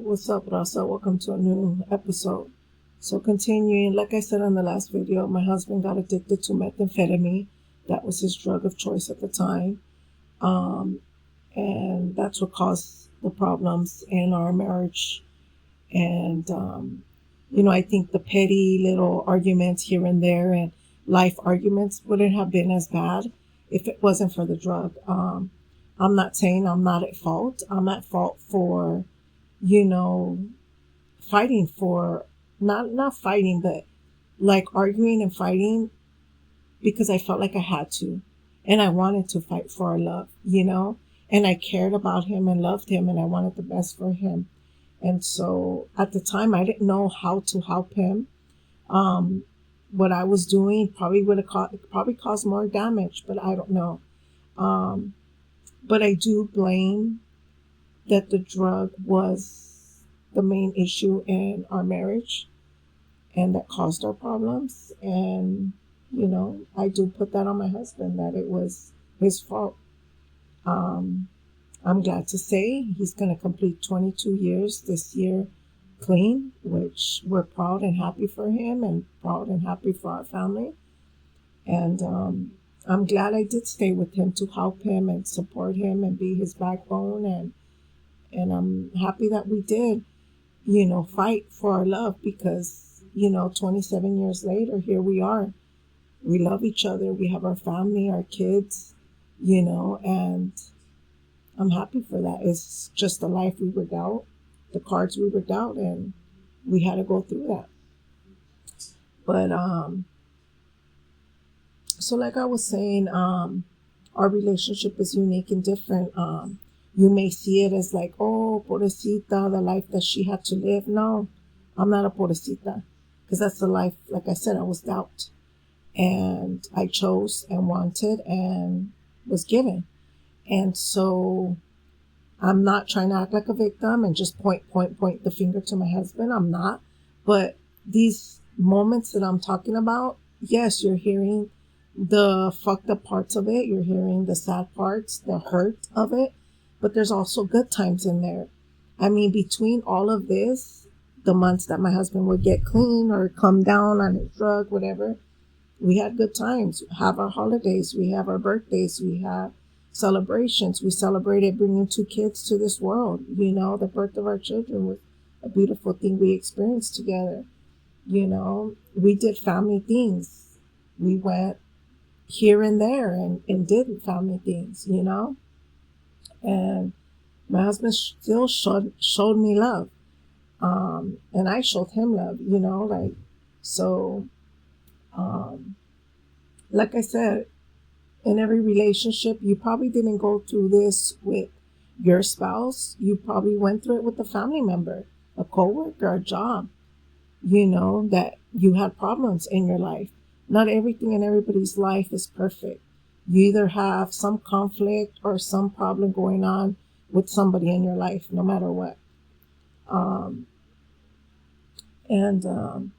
What's up, Rasa? Welcome to a new episode. So, continuing, like I said in the last video, my husband got addicted to methamphetamine. That was his drug of choice at the time. Um, and that's what caused the problems in our marriage. And, I think the petty little arguments here and there and life arguments wouldn't have been as bad if it wasn't for the drug. I'm not saying I'm not at fault. I'm at fault for you know, fighting for not fighting, but like arguing and fighting because I felt like I had to. And I wanted to fight for our love. And I cared about him and loved him and I wanted the best for him. And so at the time I didn't know how to help him. Um, what I was doing probably would have probably caused more damage, but I don't know. Um, but I do blame that the drug was the main issue in our marriage and that caused our problems. And, I do put that on my husband that it was his fault. Um, I'm glad to say he's going to complete 22 years this year clean, which we're proud and happy for him and proud and happy for our family. And I'm glad I did stay with him to help him and support him and be his backbone. And I'm happy that we did, fight for our love because, 27 years later, here we are. We love each other. We have our family, our kids, and I'm happy for that. It's just the life we were dealt, the cards we were dealt, and we had to go through that. But, so like I was saying, our relationship is unique and different. You may see it as like, oh, pobrecita, the life that she had to live. No, I'm not a pobrecita because that's the life, like I said, I was dealt. And I chose and wanted and was given. And so I'm not trying to act like a victim and just point the finger to my husband. I'm not. But these moments that I'm talking about, yes, you're hearing the fucked up parts of it. You're hearing the sad parts, the hurt of it. But there's also good times in there. I mean, between all of this, the months that my husband would get clean or come down on his drug, whatever, we had good times. We have our holidays. We have our birthdays. We have celebrations. We celebrated bringing 2 kids to this world. The birth of our children was a beautiful thing we experienced together. We did family things. We went here and there and did family things, and my husband still showed me love. And I showed him love, so, like I said, in every relationship, you probably didn't go through this with your spouse. You probably went through it with a family member, a coworker, a job, that you had problems in your life. Not everything in everybody's life is perfect. You either have some conflict or some problem going on with somebody in your life, no matter what. And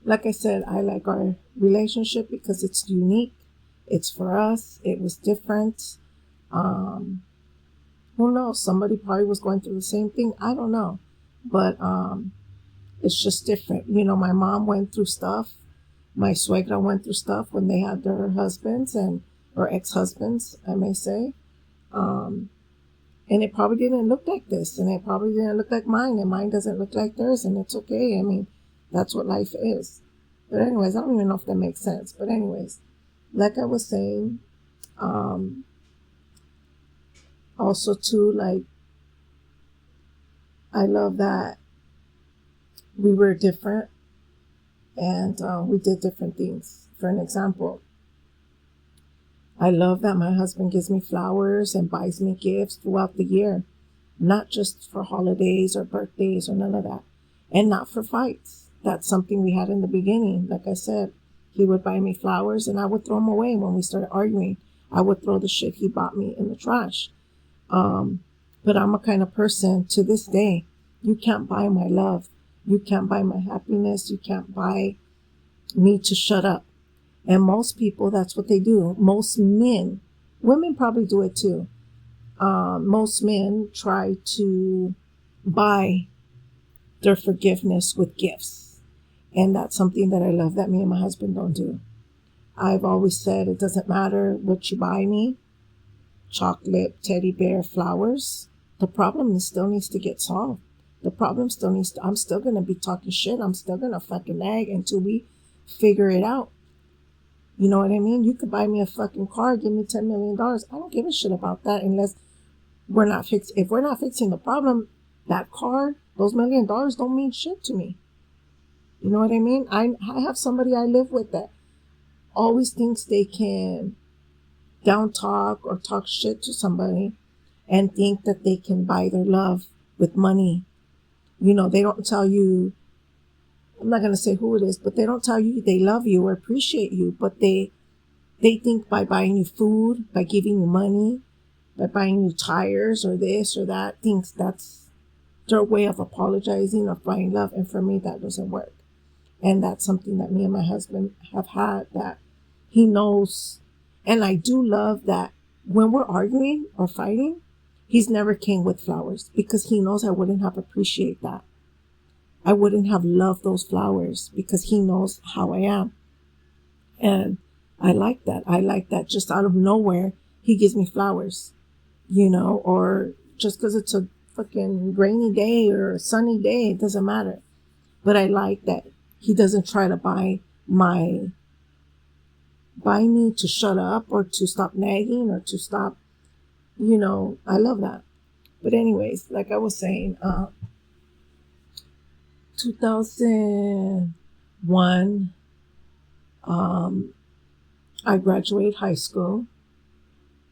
like I said, I like our relationship because it's unique. It's for us. It was different. Who knows? Somebody probably was going through the same thing. I don't know. But it's just different. My mom went through stuff. My suegra went through stuff when they had their husbands or ex-husbands, I may say. And it probably didn't look like this. And it probably didn't look like mine. And mine doesn't look like theirs. And it's okay. I mean, that's what life is. But anyways, I don't even know if that makes sense. But anyways, like I was saying, also too, like, I love that we were different and we did different things. For an example, I love that my husband gives me flowers and buys me gifts throughout the year, not just for holidays or birthdays or none of that, and not for fights. That's something we had in the beginning. Like I said, he would buy me flowers and I would throw them away when we started arguing. I would throw the shit he bought me in the trash. But I'm a kind of person to this day, you can't buy my love. You can't buy my happiness. You can't buy me to shut up. And most people, that's what they do. Most men, women probably do it too. Most men try to buy their forgiveness with gifts. And that's something that I love that me and my husband don't do. I've always said it doesn't matter what you buy me, chocolate, teddy bear, flowers. The problem still needs to get solved. The problem still needs to, I'm still going to be talking shit. I'm still going to fucking nag until we figure it out. You know what I mean? You could buy me a fucking car, give me $10 million. I don't give a shit about that unless if we're not fixing the problem, that car, those $1 million don't mean shit to me. You know what I mean? I have somebody I live with that always thinks they can down talk or talk shit to somebody and think that they can buy their love with money. You know, they don't tell you, I'm not going to say who it is, but they don't tell you they love you or appreciate you, but they think by buying you food, by giving you money, by buying you tires or this or that, thinks that's their way of apologizing or buying love. And for me, that doesn't work. And that's something that me and my husband have had, that he knows. And I do love that when we're arguing or fighting, he's never came with flowers, because he knows I wouldn't have appreciated that. I wouldn't have loved those flowers because he knows how I am. And I like that. I like that just out of nowhere, he gives me flowers, you know, or just because it's a fucking rainy day or a sunny day, it doesn't matter. But I like that he doesn't try to buy me to shut up or to stop nagging or to stop, you know, I love that. But anyways, like I was saying, 2001, I graduated high school.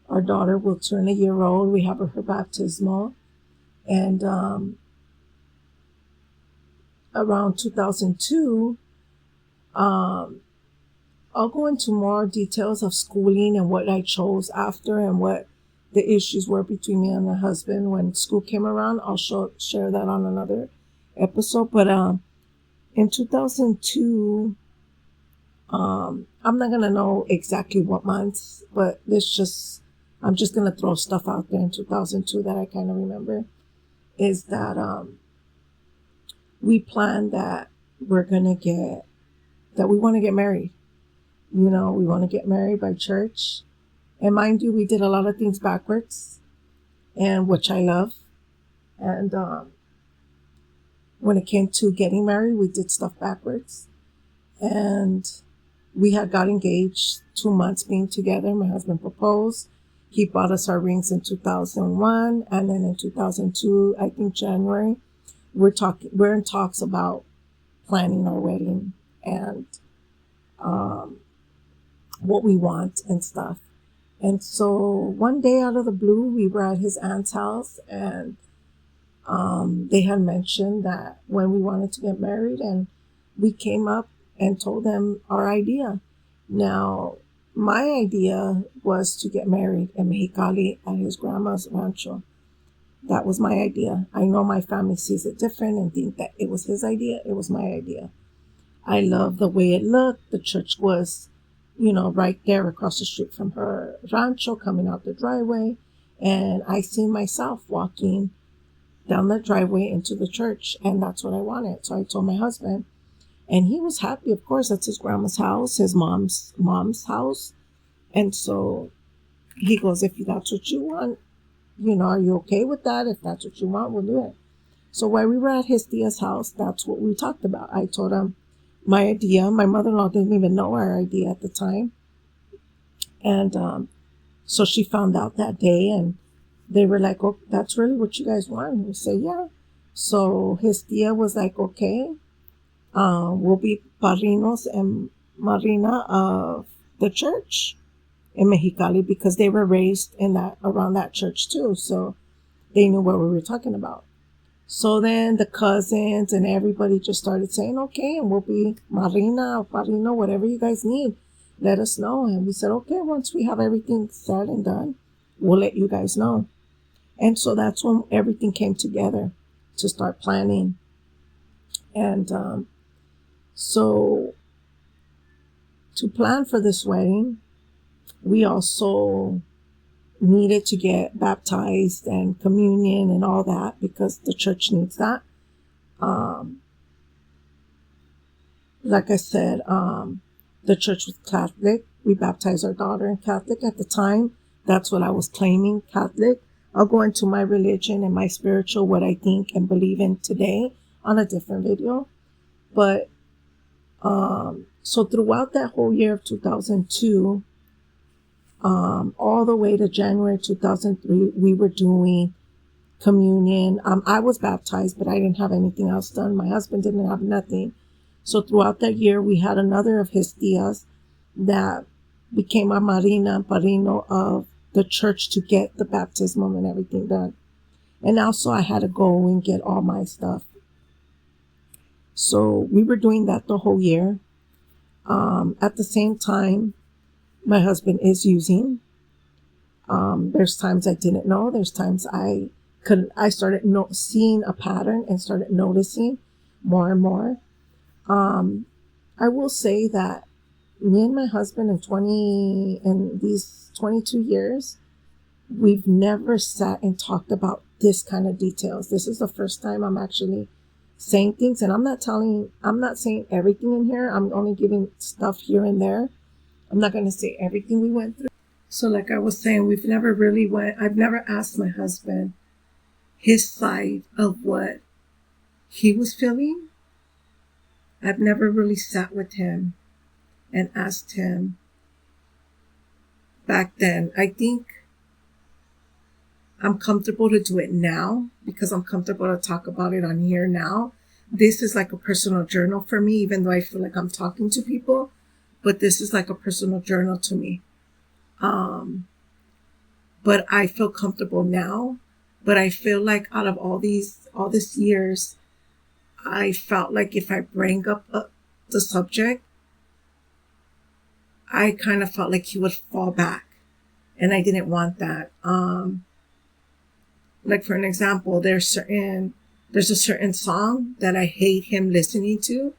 Our daughter will turn a year old. We have her baptismal. And around 2002, I'll go into more details of schooling and what I chose after and what the issues were between me and my husband when school came around. I'll share that on another episode. But in 2002, I'm not going to know exactly what months, but I'm just going to throw stuff out there in 2002 that I kind of remember, is that we planned that we want to get married. You know, we want to get married by church. And mind you, we did a lot of things backwards, and which I love. And when it came to getting married, we did stuff backwards. And we had got engaged 2 months being together. My husband proposed. He bought us our rings in 2001. And then in 2002, I think January, we're in talks about planning our wedding and what we want and stuff. And so one day out of the blue, we were at his aunt's house, and they had mentioned that when we wanted to get married, and we came up and told them our idea. Now, my idea was to get married in Mexicali at his grandma's rancho. That was my idea. I know my family sees it different and think that it was his idea. It was my idea. I love the way it looked. The church was, you know, right there across the street from her rancho, coming out the driveway. And I seen myself walking down the driveway into the church, and that's what I wanted. So I told my husband, and he was happy. Of course, that's his grandma's house, his mom's house. And so he goes, if that's what you want, you know, are you okay with that? If that's what you want, we'll do it. So while we were at his tia's house, that's what we talked about. I told him my idea. My mother-in-law didn't even know our idea at the time. And so she found out that day, and they were like, oh, that's really what you guys want? And we said, yeah. So his tia was like, okay, we'll be padrinos and madrina of the church in Mexicali, because they were raised around that church too. So they knew what we were talking about. So then the cousins and everybody just started saying, okay, and we'll be madrina or padrino, whatever you guys need, let us know. And we said, okay, once we have everything said and done, we'll let you guys know. And so that's when everything came together to start planning. And so to plan for this wedding, we also needed to get baptized and communion and all that, because the church needs that. Um, like I said, the church was Catholic. We baptized our daughter in Catholic at the time. That's what I was claiming, Catholic. I'll go into my religion and my spiritual, what I think and believe in today on a different video. But so throughout that whole year of 2002, all the way to January 2003, we were doing communion. I was baptized, but I didn't have anything else done. My husband didn't have nothing. So throughout that year, we had another of his tias that became our marina and padrino of the church to get the baptism and everything done. And also I had to go and get all my stuff. So we were doing that the whole year. At the same time, my husband is using. There's times I didn't know. There's times I started seeing a pattern and started noticing more and more. I will say that me and my husband in these 22 years, we've never sat and talked about this kind of details. This is the first time I'm actually saying things, and I'm not saying everything in here. I'm only giving stuff here and there. I'm not going to say everything we went through. So like I was saying, I've never asked my husband his side of what he was feeling. I've never really sat with him and asked him back then. I think I'm comfortable to do it now because I'm comfortable to talk about it on here now. This is like a personal journal for me, even though I feel like I'm talking to people, but this is like a personal journal to me. But I feel comfortable now, but I feel like out of all these years, I felt like if I bring up the subject, I kind of felt like he would fall back, and I didn't want that. Like for an example, there's a certain song that I hate him listening to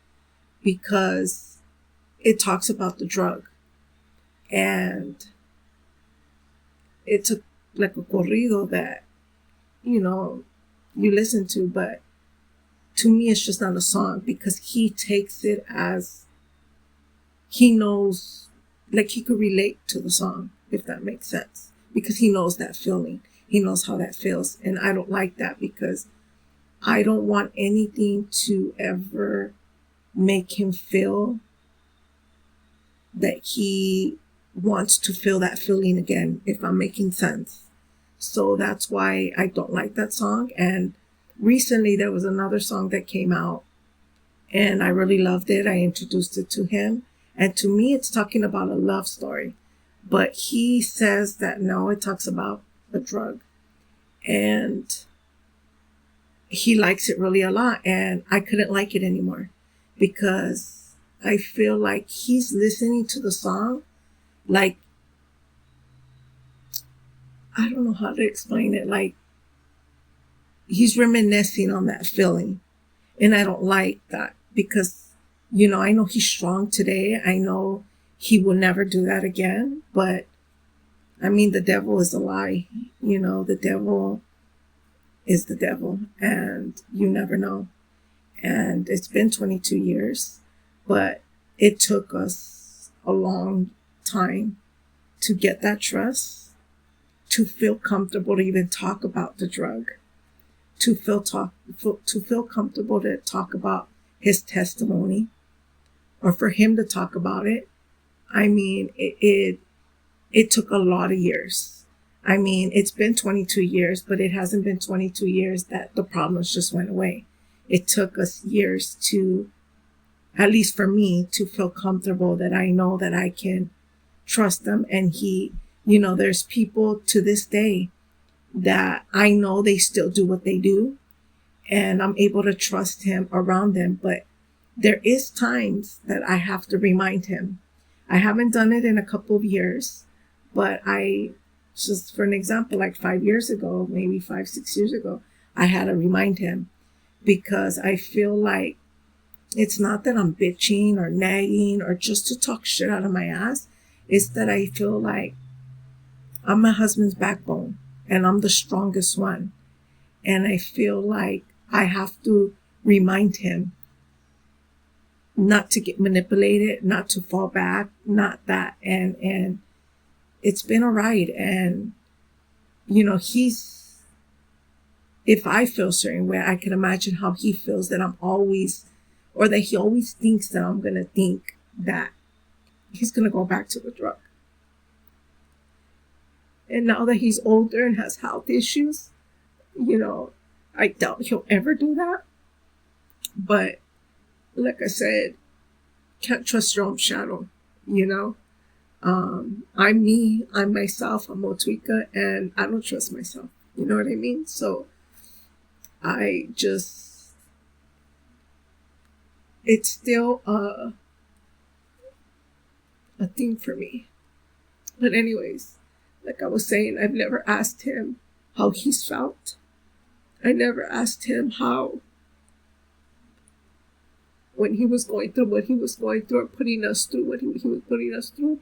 because it talks about the drug, and it's like a corrido that, you listen to, but to me, it's just not a song because he takes it as he knows, like he could relate to the song, if that makes sense, because he knows that feeling. He knows how that feels. And I don't like that because I don't want anything to ever make him feel that he wants to feel that feeling again, if I'm making sense. So that's why I don't like that song. And recently there was another song that came out and I really loved it. I introduced it to him. And to me, it's talking about a love story. But he says that no, it talks about a drug. And he likes it really a lot. And I couldn't like it anymore because I feel like he's listening to the song like, I don't know how to explain it. Like he's reminiscing on that feeling. And I don't like that because, I know he's strong today. I know he will never do that again. But I mean, the devil is a lie. The devil is the devil and you never know. And it's been 22 years, but it took us a long time to get that trust, to feel comfortable to even talk about the drug, to feel comfortable to talk about his testimony, or for him to talk about it. I mean, it took a lot of years. I mean, it's been 22 years, but it hasn't been 22 years that the problems just went away. It took us years to, at least for me, to feel comfortable that I know that I can trust them. And he, there's people to this day that I know they still do what they do and I'm able to trust him around them. But there is times that I have to remind him. I haven't done it in a couple of years, but just for an example, like 5 years ago, maybe 5-6 years ago, I had to remind him because I feel like it's not that I'm bitching or nagging or just to talk shit out of my ass. It's that I feel like I'm my husband's backbone and I'm the strongest one. And I feel like I have to remind him not to get manipulated, not to fall back, not that. And it's been a ride. And, you know, if I feel a certain way, I can imagine how he feels that I'm always, or that he always thinks that I'm going to think that he's going to go back to the drug. And now that he's older and has health issues, you know, I doubt he'll ever do that. But like I said, can't trust your own shadow, you know. I'm me, I'm myself, I'm Motuika, and I don't trust myself. You know what I mean? So it's still a thing for me. But anyways, like I was saying, I've never asked him how he's felt. I never asked him how, when he was going through what he was going through, or putting us through what he was putting us through,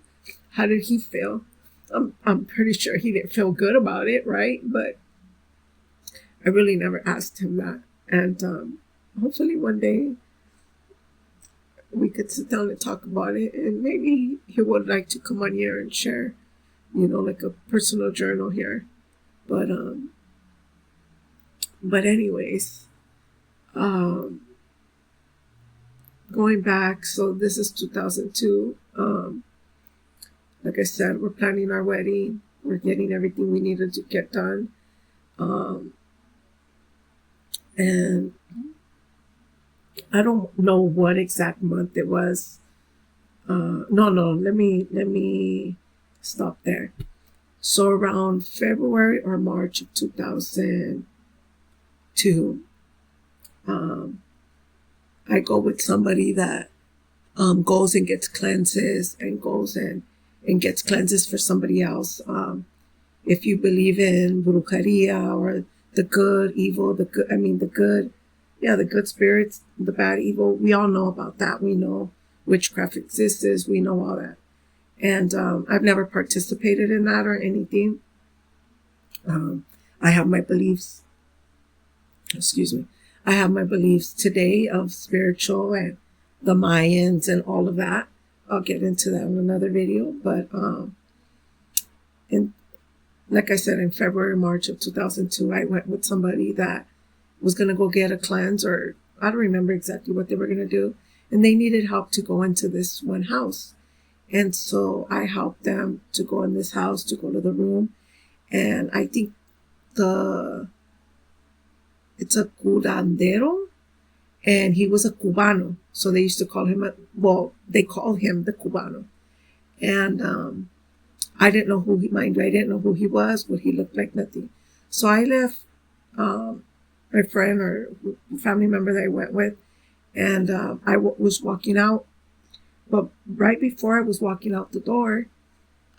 how did he feel? I'm pretty sure he didn't feel good about it, right? But I really never asked him that. And hopefully one day we could sit down and talk about it, and maybe he would like to come on here and share, you know, like a personal journal here. But anyways, going back, so this is 2002. Like I said, we're planning our wedding. We're getting everything we needed to get done. And I don't know what exact month it was. No, let me stop there. So around February or March of 2002, I go with somebody that goes and gets cleanses, and goes and gets cleanses for somebody else. If you believe in brujeria, or the good, evil, the good spirits, the bad, evil, we all know about that. We know witchcraft exists. We know all that. And I've never participated in that or anything. I have my beliefs. Excuse me. I have my beliefs today of spiritual and the Mayans and all of that. I'll get into that in another video. But like I said, in February, March of 2002, I went with somebody that was going to go get a cleanse, or I don't remember exactly what they were going to do. And they needed help to go into this one house. And so I helped them to go in this house, to go to the room. And I think it's a curandero, and he was a Cubano. So they used to call him, they call him the Cubano. And I didn't know who I didn't know who he was, what he looked like, nothing. So I left my friend or family member that I went with, and I was walking out. But right before I was walking out the door,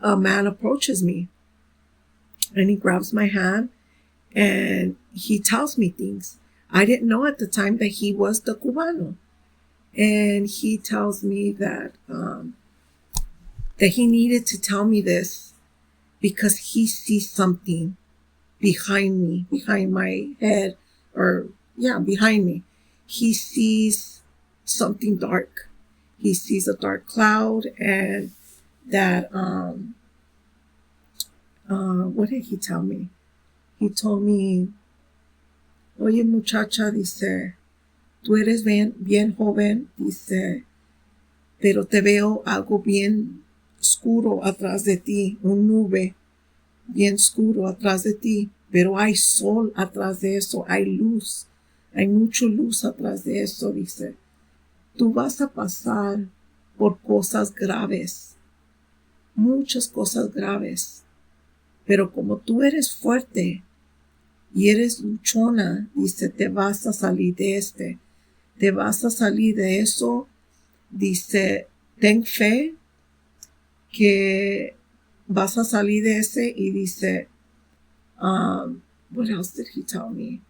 a man approaches me, and he grabs my hand, and he tells me things. I didn't know at the time that he was the Cubano. And he tells me that he needed to tell me this because he sees something behind me, behind my head, behind me. He sees something dark. He sees a dark cloud, and that, what did he tell me? He told me, oye muchacha, dice, tú eres bien joven, dice, pero te veo algo bien oscuro atrás de ti, un nube bien oscuro atrás de ti, pero hay sol atrás de eso, hay luz, hay mucha luz atrás de eso, dice. Tú vas a pasar por cosas graves, muchas cosas graves, pero como tú eres fuerte y eres luchona, dice, te vas a salir de te vas a salir de eso, dice, ten fe que vas a salir de ese, y dice, what else did he tell me?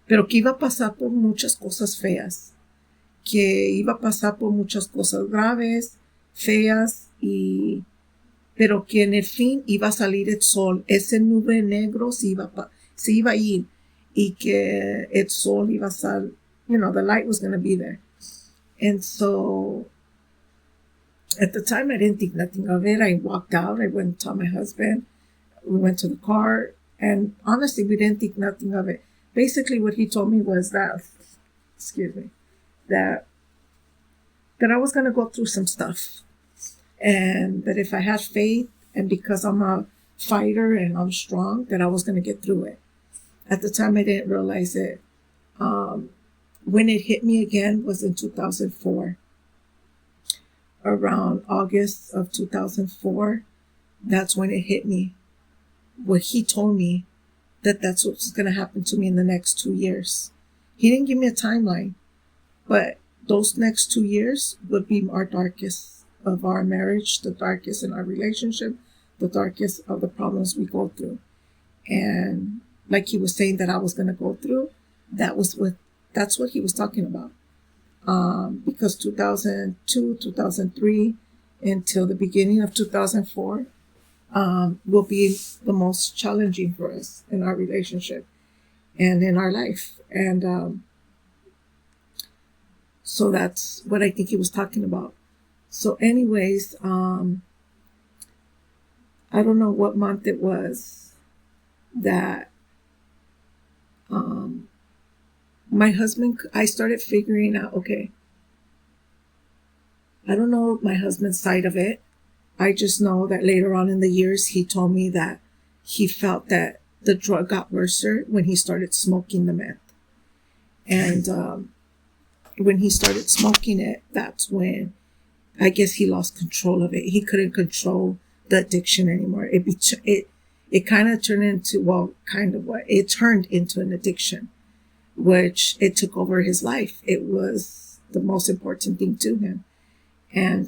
Pero que iba a pasar por muchas cosas feas, que iba a pasar por muchas cosas graves, feas, pero que en el fin iba a salir el sol, ese nube negro se iba a ir, y que el sol iba a the light was going to be there. And so at the time, I didn't think nothing of it. I walked out. I went and told my husband. We went to the car. And honestly, we didn't think nothing of it. Basically, what he told me was that, that I was going to go through some stuff. And that if I had faith, and because I'm a fighter and I'm strong, that I was going to get through it. At the time, I didn't realize it. When it hit me again was in 2004. Around August of 2004, that's when it hit me. What he told me that's what's going to happen to me in the next 2 years. He didn't give me a timeline, but those next 2 years would be our darkest of our marriage, the darkest in our relationship, the darkest of the problems we go through. And like he was saying that I was going to go through, that's what he was talking about. Because 2002, 2003, until the beginning of 2004, will be the most challenging for us in our relationship and in our life. And so that's what I think he was talking about. So anyways, I don't know what month it was that my husband, I started figuring out, okay, I don't know my husband's side of it. I just know that later on in the years, he told me that he felt that the drug got worse when he started smoking the meth. And when he started smoking it, that's when I guess he lost control of it. He couldn't control the addiction anymore. It kind of turned into, it turned into an addiction, which it took over his life. It was the most important thing to him. And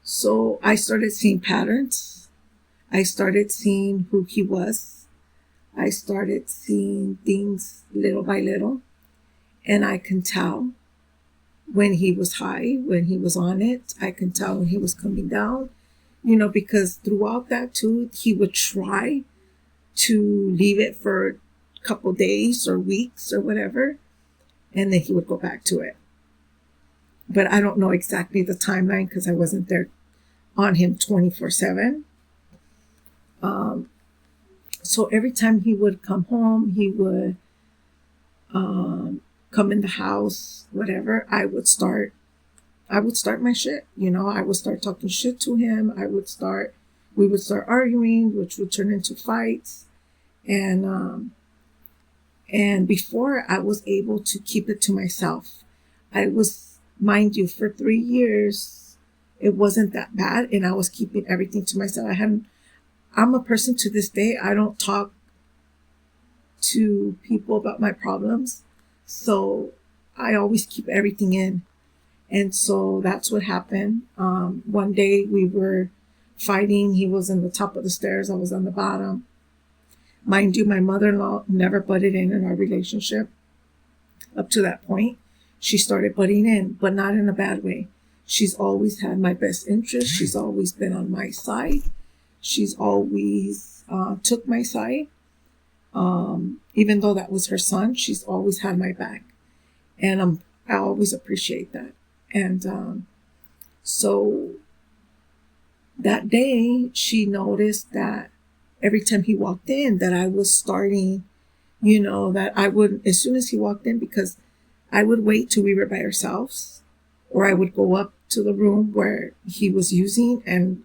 so I started seeing patterns. I started seeing who he was. I started seeing things little by little. And I can tell when he was high, when he was on it. I can tell when he was coming down, because throughout that too, he would try to leave it for a couple days or weeks or whatever, and then he would go back to it. But I don't know exactly the timeline because I wasn't there on him 24/7. So every time he would come home, he would come in the house, whatever, I would start my shit. I would start talking shit to him. We would start arguing, which would turn into fights. And before I was able to keep it to myself, mind you, for 3 years, it wasn't that bad. And I was keeping everything to myself. I'm a person to this day, I don't talk to people about my problems. So I always keep everything in. And so that's what happened. One day we were fighting. He was on the top of the stairs. I was on the bottom. Mind you, my mother-in-law never butted in our relationship. Up to that point, she started butting in, but not in a bad way. She's always had my best interest. She's always been on my side. She's always took my side. Even though that was her son, she's always had my back. And I always appreciate that. And so that day, she noticed that every time he walked in, that I was starting, that I would, as soon as he walked in, because I would wait till we were by ourselves, or I would go up to the room where he was using and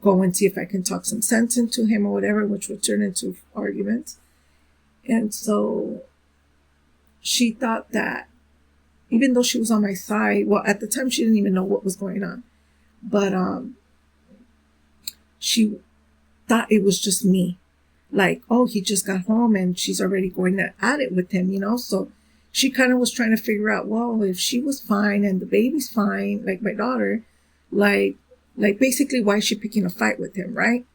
go and see if I can talk some sense into him or whatever, which would turn into arguments. And so she thought that even though she was on my side, well, at the time she didn't even know what was going on, but she thought it was just me. Like, oh, he just got home and she's already going at it with him, So she kind of was trying to figure out, well, if she was fine and the baby's fine, like my daughter, like basically why is she picking a fight with him, right?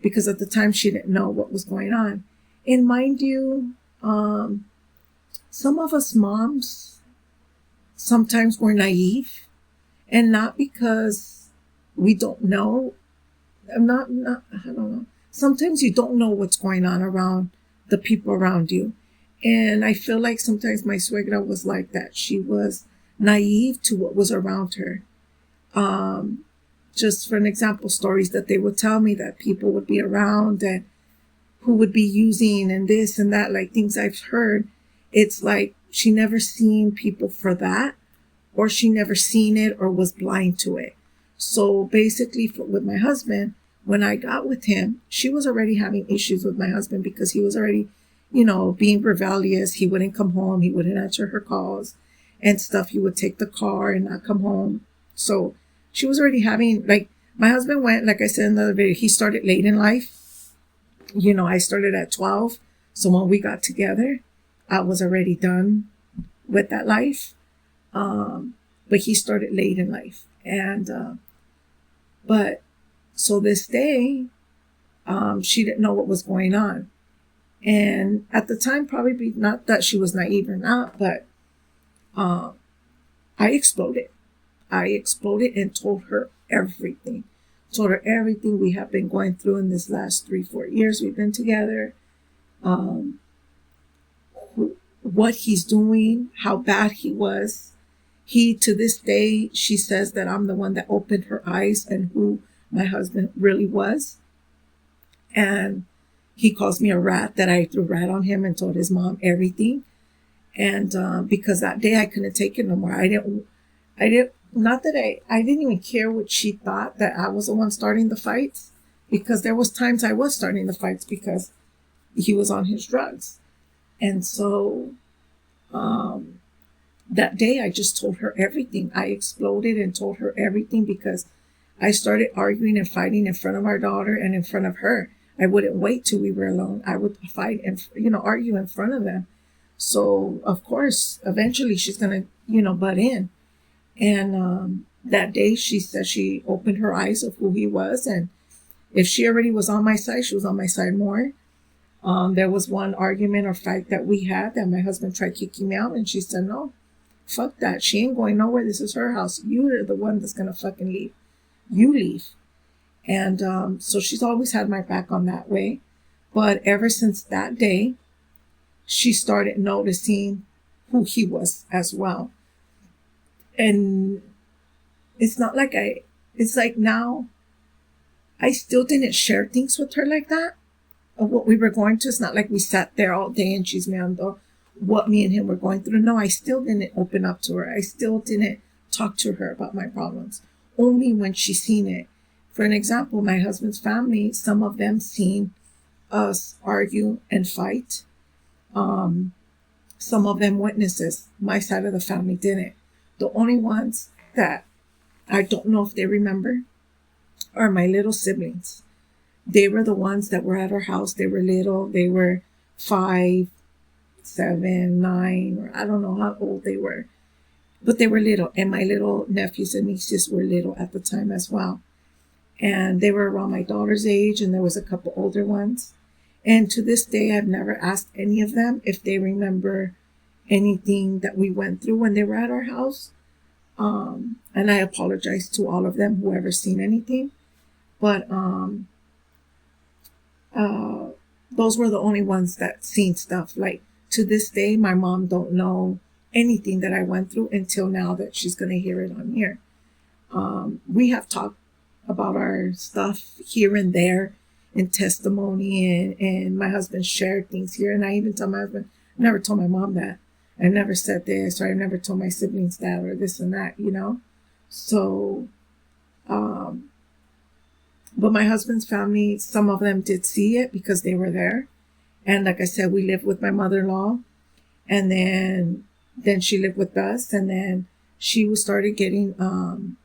Because at the time she didn't know what was going on. And mind you, some of us moms, sometimes we're naive, and not because we don't know not I don't know. Sometimes you don't know what's going on around the people around you. And I feel like sometimes my suegra was like that. She was naive to what was around her. Just for an example, stories that they would tell me that people would be around and who would be using and this and that, like things I've heard. It's like she never seen people for that, or she never seen it or was blind to it. So basically with my husband, when I got with him, she was already having issues with my husband because he was already, being rebellious. He wouldn't come home. He wouldn't answer her calls and stuff. He would take the car and not come home. So she was already having, like, my husband went, like I said in the other video, he started late in life. I started at 12. So when we got together, I was already done with that life. But he started late in life. And, but so this day, she didn't know what was going on. And at the time, probably not that she was naive or not, but, I exploded. I exploded and told her everything. Told her everything we have been going through in this last 3-4 years we've been together. What he's doing, how bad he was. He, to this day, she says that I'm the one that opened her eyes and who my husband really was. And he calls me a rat, that I threw rat on him and told his mom everything. And because that day I couldn't take it no more. I didn't even care what she thought, that I was the one starting the fights, because there was times I was starting the fights because he was on his drugs. And so that day I just told her everything. I exploded and told her everything because I started arguing and fighting in front of our daughter and in front of her. I wouldn't wait till we were alone. I would fight and, argue in front of them. So, of course, eventually she's going to, butt in. And that day she said she opened her eyes of who he was. And if she already was on my side, she was on my side more. There was one argument or fight that we had that my husband tried kicking me out. And she said, no, fuck that. She ain't going nowhere. This is her house. You're the one that's going to fucking leave. You leave. And so she's always had my back on that way. But ever since that day, she started noticing who he was as well. And it's not like it's like now I still didn't share things with her like that of what we were going to. It's not like we sat there all day and she's me what me and him were going through. No, I still didn't open up to her. I still didn't talk to her about my problems. Only when she seen it. For an example, my husband's family, some of them seen us argue and fight. Some of them witnesses. My side of the family didn't. The only ones that I don't know if they remember are my little siblings. They were the ones that were at our house. They were little. They were 5, 7, 9, or I don't know how old they were. But they were little. And my little nephews and nieces were little at the time as well. And they were around my daughter's age, and there was a couple older ones. And to this day, I've never asked any of them if they remember anything that we went through when they were at our house. And I apologize to all of them, whoever's seen anything. But those were the only ones that seen stuff. Like, to this day, my mom don't know anything that I went through until now that she's going to hear it on here. We have talked about our stuff here and there in testimony, and my husband shared things here. And I even told my husband, I never told my mom that. I never said this, or I never told my siblings that, or this and that, So, but my husband's family, some of them did see it because they were there. And like I said, we lived with my mother-in-law, and then she lived with us, and then she started getting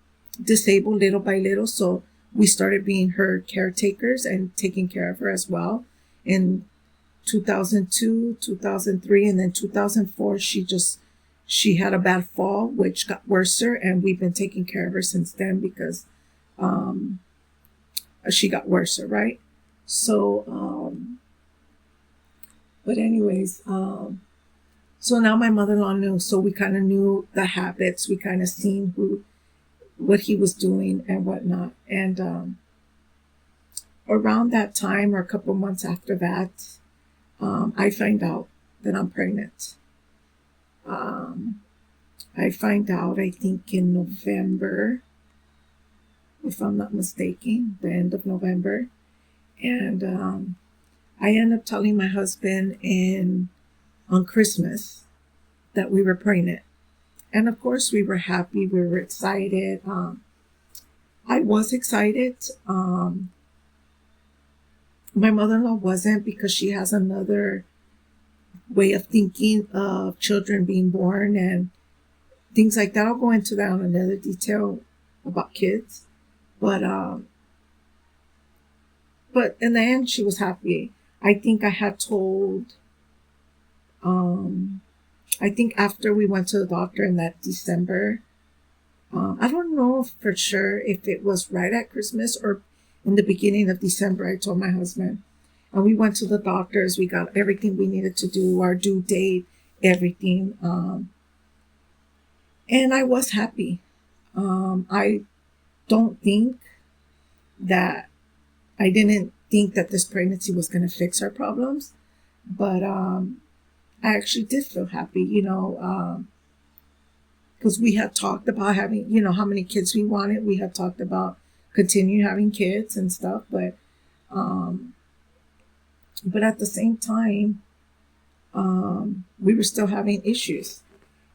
disabled little by little. So we started being her caretakers and taking care of her as well. In 2002, 2003, and then 2004, she had a bad fall, which got worse, and we've been taking care of her since then because she got worse, right? So, but anyways, so now my mother-in-law knew, so we kind of knew the habits, we kind of seen what he was doing and whatnot. And around that time or a couple months after that, I find out that I'm pregnant. Um, I find out, I think, in November, if I'm not mistaken, the end of November. And I end up telling my husband on Christmas that we were pregnant. And of course, we were happy, we were excited. I was excited. My mother in law wasn't, because she has another way of thinking of children being born and things like that. I'll go into that on another detail about kids. But in the end, she was happy. I think I had told, I think after we went to the doctor in that December, I don't know for sure if it was right at Christmas or in the beginning of December. I told my husband, and we went to the doctors. We got everything we needed to do, our due date, everything. And I was happy. I don't think that I didn't think that this pregnancy was going to fix our problems, but I actually did feel happy, because we had talked about having, how many kids we wanted. We had talked about continuing having kids and stuff, but at the same time, we were still having issues.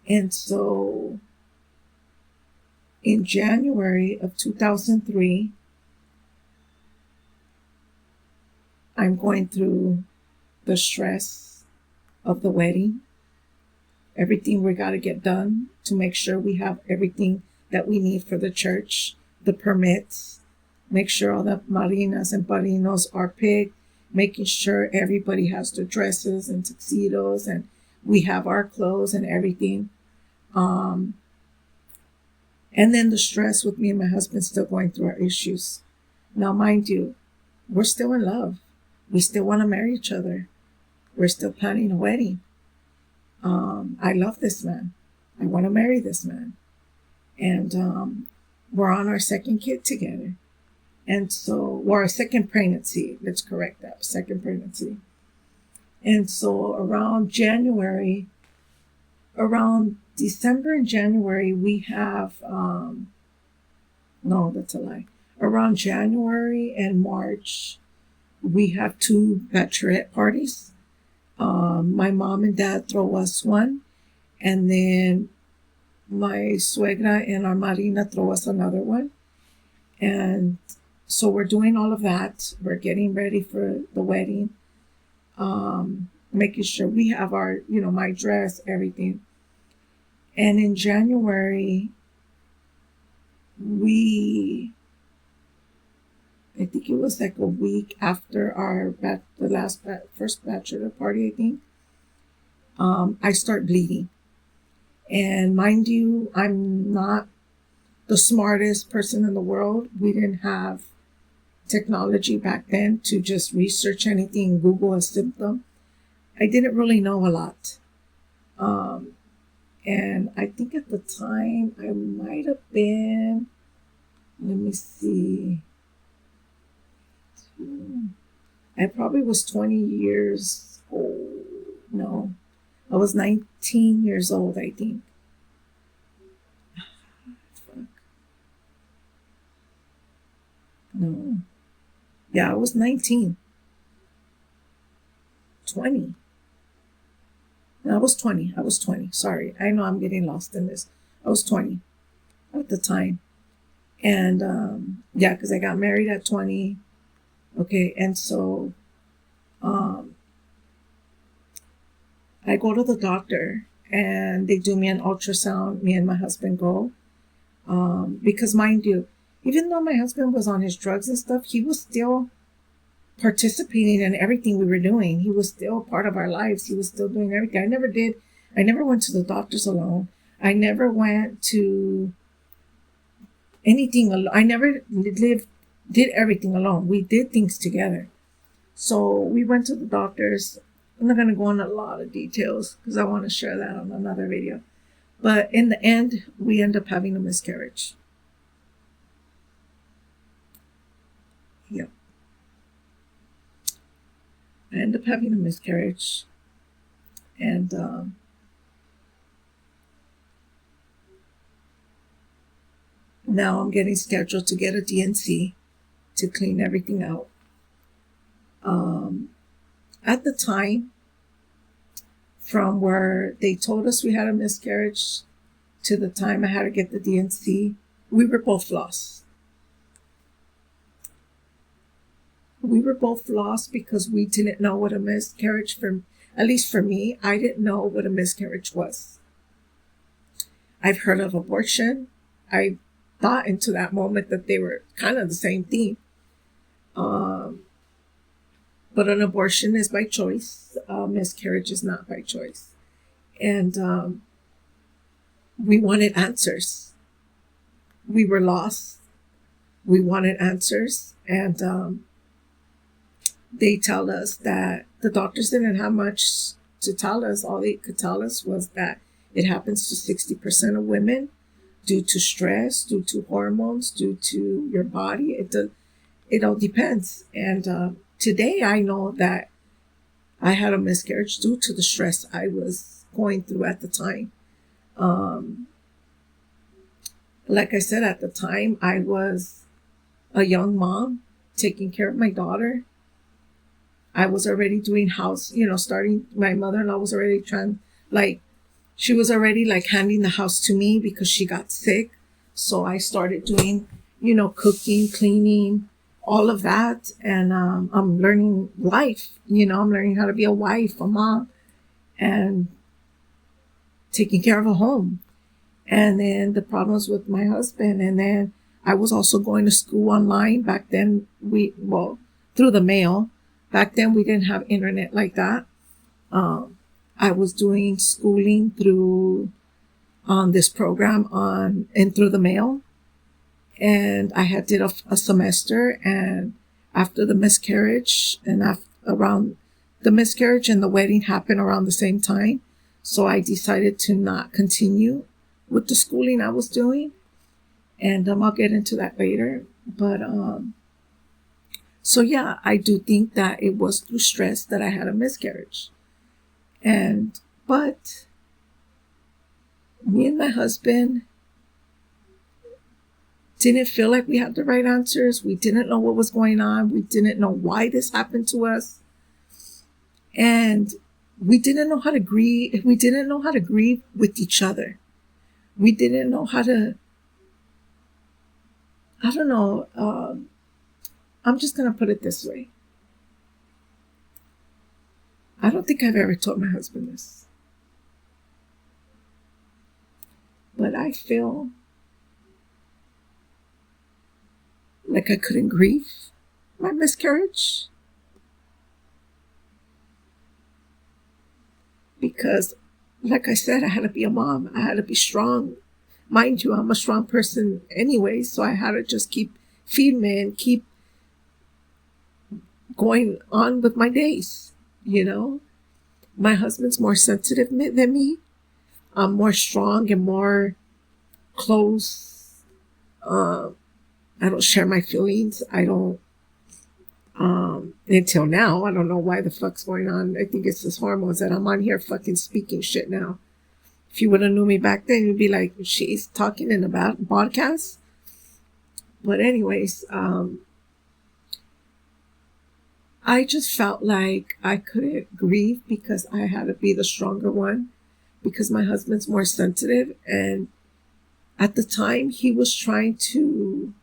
And so in January of 2003, I'm going through the stress of the wedding, everything we got to get done to make sure we have everything that we need for the church, the permits, make sure all the marinas and padrinos are picked, making sure everybody has their dresses and tuxedos and we have our clothes and everything. And then the stress with me and my husband still going through our issues. Now, mind you, we're still in love. We still want to marry each other. We're still planning a wedding. I love this man. I want to marry this man. And we're on our second kid together. And so, or our second pregnancy. Let's correct that. Second pregnancy. And so around December and January, we have, no, that's a lie. Around January and March, we have 2 bachelorette parties. My mom and dad throw us one, and then my suegra and our marina throw us another one. And so we're doing all of that. We're getting ready for the wedding, making sure we have our, my dress, everything. And in January, I think it was like a week after the first bachelor party, I think, I start bleeding. And mind you, I'm not the smartest person in the world. We didn't have technology back then to just research anything, Google a symptom. I didn't really know a lot. And I think at the time I might have been, let me see, I probably was 20 years old. No, I was 19 years old, I think. Fuck. No. Yeah, I was 19. 20. No, I was 20. I was 20. Sorry. I know I'm getting lost in this. I was 20 at the time. And yeah, because I got married at 20. Okay, and so I go to the doctor and they do me an ultrasound. Me and my husband go. Because mind you, even though my husband was on his drugs and stuff, he was still participating in everything we were doing. He was still part of our lives. He was still doing everything. I never went to the doctors alone. I never went to anything alone. I never did everything alone. We did things together. So we went to the doctors. I'm not going to go into a lot of details because I want to share that on another video. But in the end, we end up having a miscarriage. Yep. I ended up having a miscarriage. And now I'm getting scheduled to get a DNC to clean everything out. At the time, from where they told us we had a miscarriage to the time I had to get the DNC, we were both lost. We were both lost because we didn't know what a miscarriage, at least for me, I didn't know what a miscarriage was. I've heard of abortion. I thought into that moment that they were kind of the same thing. But an abortion is by choice. Miscarriage is not by choice. And we wanted answers. We were lost. We wanted answers. And they tell us that the doctors didn't have much to tell us. All they could tell us was that it happens to 60% of women due to stress, due to hormones, due to your body. It all depends. And today I know that I had a miscarriage due to the stress I was going through at the time. Like I said, at the time, I was a young mom taking care of my daughter. I was already doing starting, my mother-in-law was already she was already handing the house to me because she got sick. So I started doing, cooking, cleaning, all of that. And I'm learning life, I'm learning how to be a wife, a mom, and taking care of a home. And then the problems with my husband. And then I was also going to school online. Back then, through the mail. Back then, we didn't have internet like that. I was doing schooling through this program and through the mail. And I had did a semester. And after the miscarriage, around the miscarriage and the wedding happened around the same time. So I decided to not continue with the schooling I was doing. And I'll get into that later. But so yeah, I do think that it was through stress that I had a miscarriage. But me and my husband didn't feel like we had the right answers. We didn't know what was going on. We didn't know why this happened to us. And we didn't know how to grieve. We didn't know how to grieve with each other. We didn't know how to, I don't know, I'm just going to put it this way. I don't think I've ever told my husband this. But I feel like I couldn't grieve my miscarriage. Because, like I said, I had to be a mom. I had to be strong. Mind you, I'm a strong person anyway, so I had to just keep feeding me and keep going on with my days, My husband's more sensitive than me. I'm more strong and more close. I don't share my feelings. I don't, until now, I don't know why the fuck's going on. I think it's this hormones that I'm on here fucking speaking shit now. If you would have knew me back then, you'd be like, she's talking in a podcast. But anyways, I just felt like I couldn't grieve because I had to be the stronger one because my husband's more sensitive. And at the time he was trying to,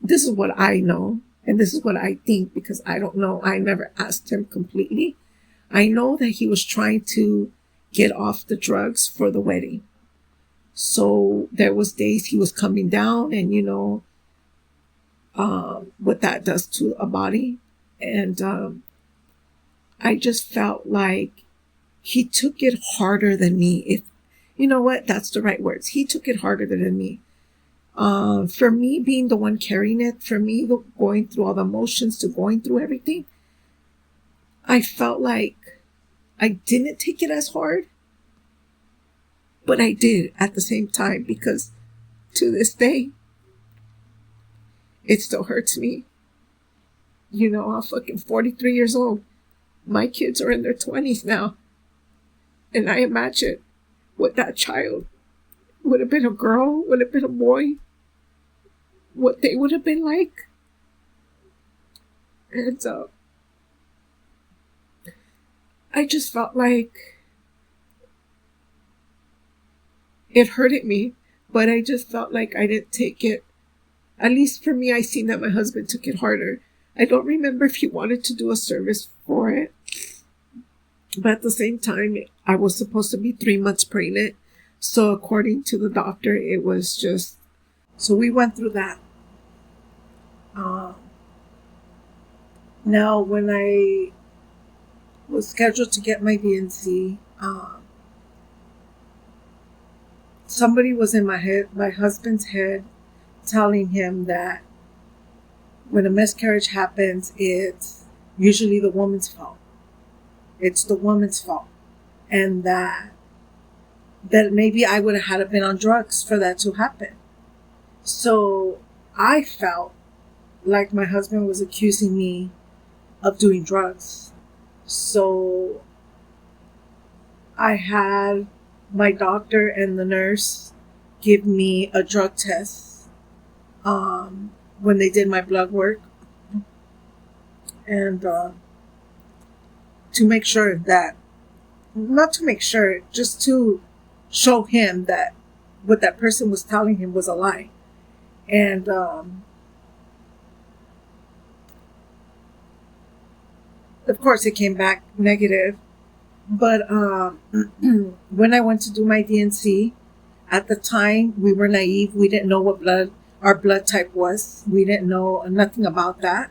this is what I know. And this is what I think because I don't know. I never asked him completely. I know that he was trying to get off the drugs for the wedding. So there was days he was coming down and, what that does to a body. And I just felt like he took it harder than me. If you know what, that's the right words. He took it harder than me. For me being the one carrying it, for me going through all the emotions to going through everything, I felt like I didn't take it as hard, but I did at the same time because to this day, it still hurts me. I'm fucking 43 years old. My kids are in their 20s now. And I imagine what that child would have been, a girl, would have been a boy, what they would have been like. And I just felt like it hurted me, but I just felt like I didn't take it. At least for me, I seen that my husband took it harder. I don't remember if he wanted to do a service for it. But at the same time, I was supposed to be 3 months pregnant. So according to the doctor, it was just... So we went through that. Now, when I was scheduled to get my DNC, somebody was in my head, my husband's head, telling him that when a miscarriage happens, it's usually the woman's fault. It's the woman's fault. And that maybe I would have had to been on drugs for that to happen. So I felt like my husband was accusing me of doing drugs. So I had my doctor and the nurse give me a drug test when they did my blood work, and to make sure that, not to make sure, just to show him that what that person was telling him was a lie. And of course it came back negative. But when I went to do my DNC, at the time we were naive. We didn't know what our blood type was. We didn't know nothing about that.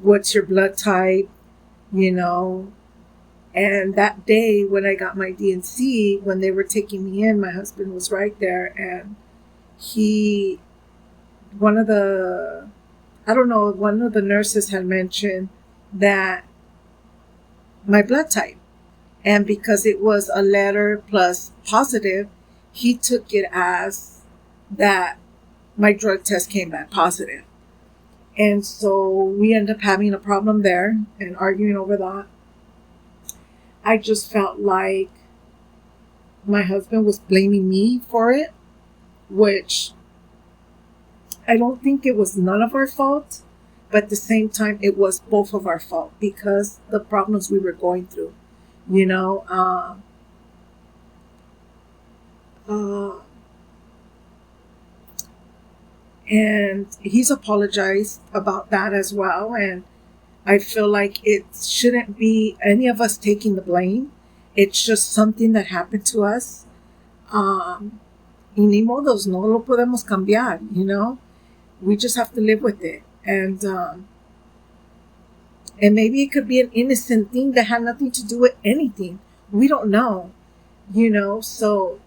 What's your blood type, And that day when I got my DNC, when they were taking me in, my husband was right there, and one of the nurses had mentioned that my blood type. And because it was a letter plus positive, he took it as that my drug test came back positive. And so we ended up having a problem there and arguing over that. I just felt like my husband was blaming me for it, which I don't think it was none of our fault, but at the same time, it was both of our fault because the problems we were going through, and he's apologized about that as well. And I feel like it shouldn't be any of us taking the blame. It's just something that happened to us. Y ni modos, no lo podemos cambiar, We just have to live with it. And maybe it could be an innocent thing that had nothing to do with anything. We don't know, so,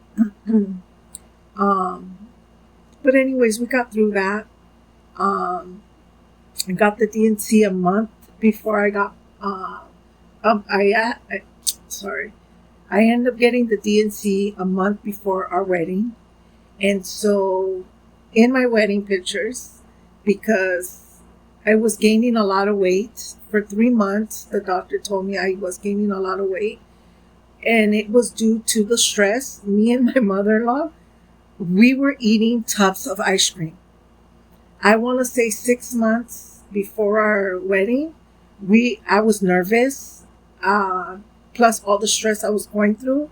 but anyways, we got through that. I got the DNC a month before I got, I ended up getting the DNC a month before our wedding. And so in my wedding pictures, because I was gaining a lot of weight for 3 months, the doctor told me I was gaining a lot of weight. And it was due to the stress. Me and my mother-in-law, we were eating tubs of ice cream. I want to say 6 months before our wedding, I was nervous, plus all the stress I was going through.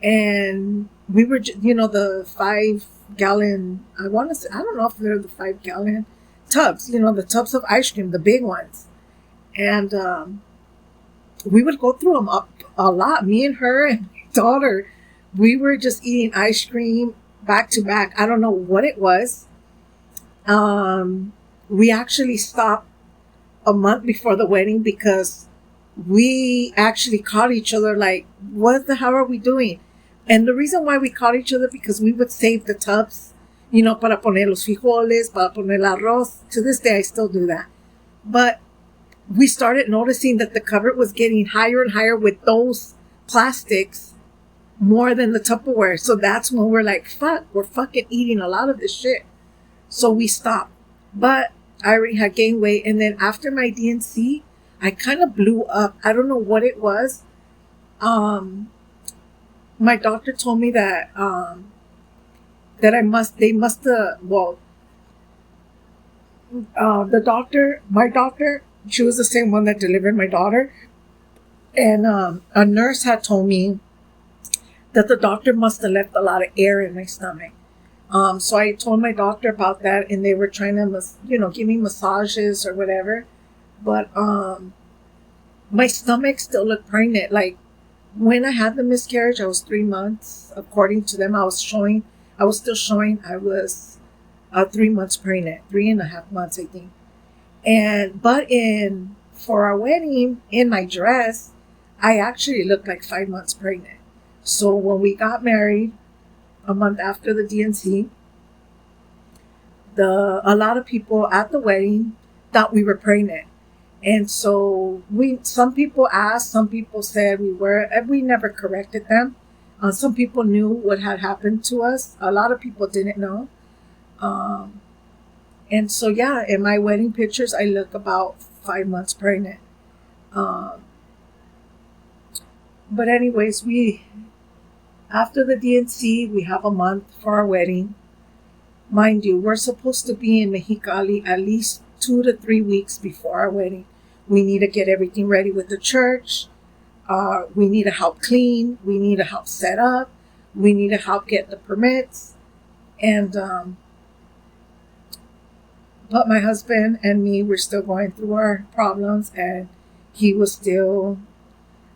And we were, the 5-gallon, I don't know if they're the 5-gallon tubs, the tubs of ice cream, the big ones. And we would go through them a lot. Me and her and my daughter, we were just eating ice cream back to back. I don't know what it was. We actually stopped a month before the wedding because we actually caught each other like, what the hell are we doing? And the reason why we caught each other, because we would save the tubs, para poner los frijoles, para poner el arroz. To this day, I still do that. But we started noticing that the cupboard was getting higher and higher with those plastics more than the Tupperware. So that's when we're like, fuck, we're fucking eating a lot of this shit. So we stopped. But I already had gained weight. And then after my DNC, I kind of blew up. I don't know what it was. Um, my doctor told me that they must have, well, my doctor, she was the same one that delivered my daughter. And a nurse had told me that the doctor must have left a lot of air in my stomach. So I told my doctor about that, and they were trying to, give me massages or whatever. But my stomach still looked pregnant. Like when I had the miscarriage, I was 3 months. According to them, I was still showing I was 3 months pregnant, 3.5 months, I think. But for our wedding, in my dress, I actually looked like 5 months pregnant. So when we got married, a month after the DNC, a lot of people at the wedding thought we were pregnant. And so some people asked, some people said we were, and we never corrected them. Some people knew what had happened to us. A lot of people didn't know. And so, yeah, in my wedding pictures, I look about 5 months pregnant. But anyways, after the DNC, we have a month for our wedding. Mind you, we're supposed to be in Mexicali at least 2 to 3 weeks before our wedding. We need to get everything ready with the church. We need to help clean. We need to help set up. We need to help get the permits. And, but my husband and me were still going through our problems, and he was still,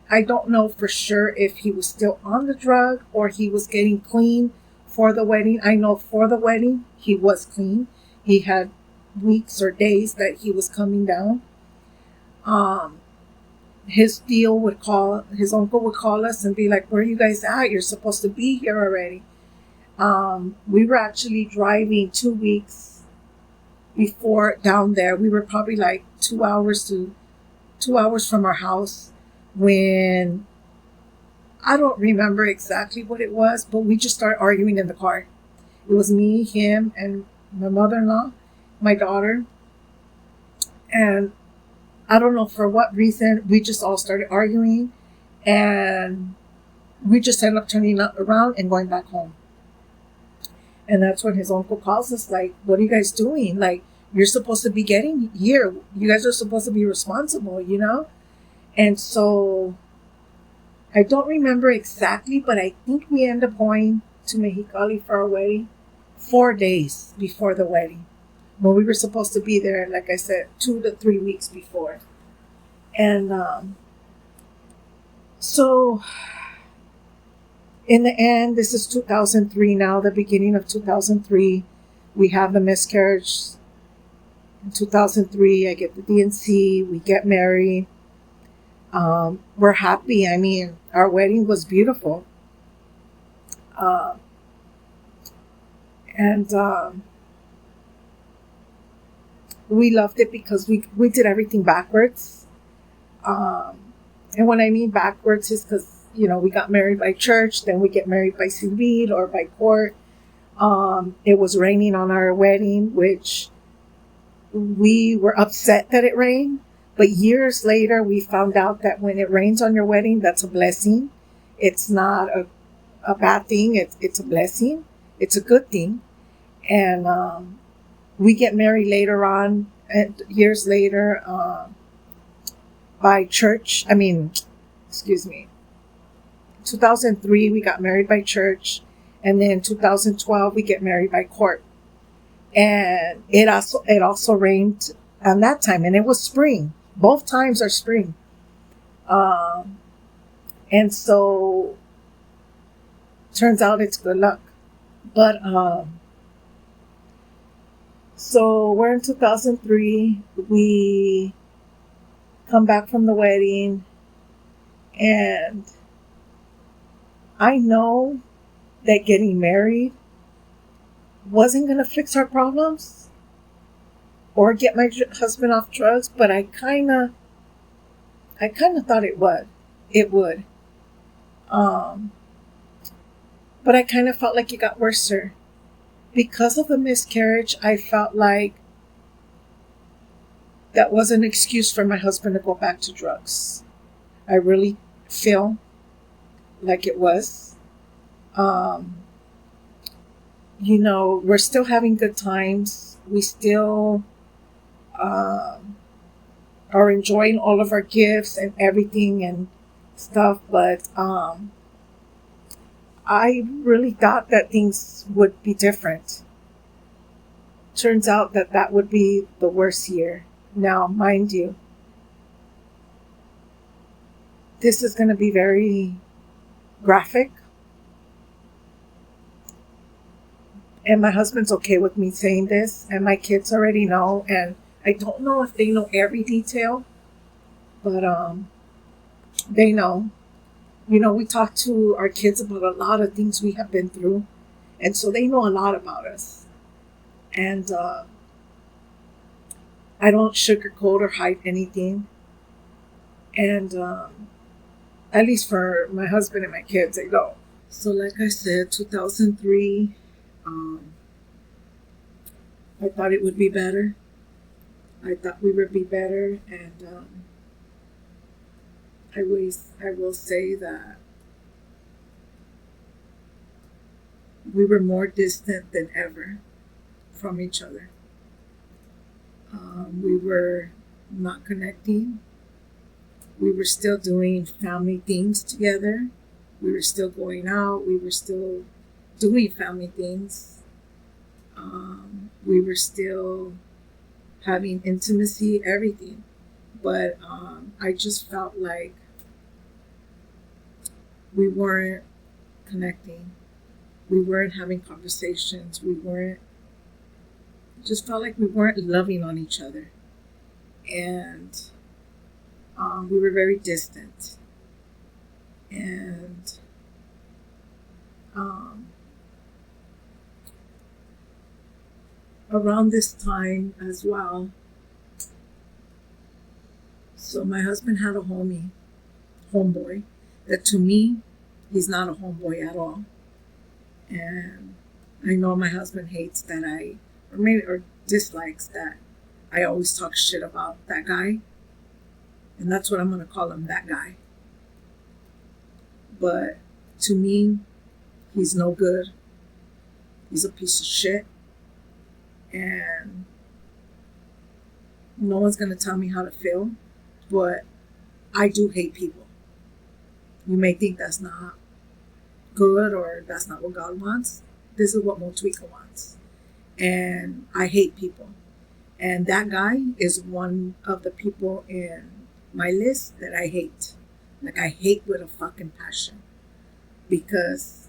I don't know for sure if he was still on the drug or he was getting clean for the wedding. I know for the wedding, he was clean. He had weeks or days that he was coming down. His uncle would call us and be like, "Where are you guys at? You're supposed to be here already." We were actually driving 2 weeks before down there. We were probably like 2 hours from our house when, I don't remember exactly what it was, but we just started arguing in the car. It was me, him, and my mother-in-law, my daughter. And I don't know for what reason, we just all started arguing, and we just ended up turning around and going back home. And that's when his uncle calls us, like, "What are you guys doing? Like, you're supposed to be getting here. You guys are supposed to be responsible, you know?" And so I don't remember exactly, but I think we ended up going to Mexicali for our wedding 4 days before the wedding. When we were supposed to be there, like I said, 2 to 3 weeks before. And so in the end, this is 2003 now, the beginning of 2003. We have the miscarriage. In 2003, I get the DNC. We get married. We're happy. I mean, our wedding was beautiful. And we loved it because we did everything backwards. And when I mean backwards is because, we got married by church, then we get married by civil or by court. It was raining on our wedding, which we were upset that it rained. But years later, we found out that when it rains on your wedding, that's a blessing. It's not a bad thing. It's a blessing. It's a good thing. And we get married later on, years later, by church. 2003, we got married by church. And then 2012, we get married by court. And it also rained on that time. And it was spring. Both times are spring. And so turns out it's good luck. But so we're in 2003. We come back from the wedding, and I know that getting married wasn't going to fix our problems or get my husband off drugs, but I kind of thought it would. But I kind of felt like it got worse, sir. Because of the miscarriage, I felt like that was an excuse for my husband to go back to drugs. I really feel like it was. Um, we're still having good times. We still are enjoying all of our gifts and everything and stuff, but I really thought that things would be different. Turns out that that would be the worst year. Now, mind you, this is going to be very graphic, and my husband's okay with me saying this, and my kids already know, and I don't know if they know every detail, but they know. We talk to our kids about a lot of things we have been through, and so they know a lot about us. And I don't sugarcoat or hide anything. And at least for my husband and my kids, they don't. So like I said, 2003, I thought it would be better. I thought we would be better, and I will say that we were more distant than ever from each other. We were not connecting. We were still doing family things together. We were still going out. We were still doing family things. We were still having intimacy, everything. But I just felt like we weren't connecting. We weren't having conversations. Just felt like we weren't loving on each other. And we were very distant. And around this time as well, so my husband had a homeboy, that to me, he's not a homeboy at all. And I know my husband hates that or dislikes that I always talk shit about that guy. And that's what I'm going to call him, that guy. But to me, he's no good. He's a piece of shit. And no one's going to tell me how to feel. But I do hate people. You may think that's not good or that's not what God wants. This is what Motuika wants. And I hate people. And that guy is one of the people in my list that I hate. Like, I hate with a fucking passion. Because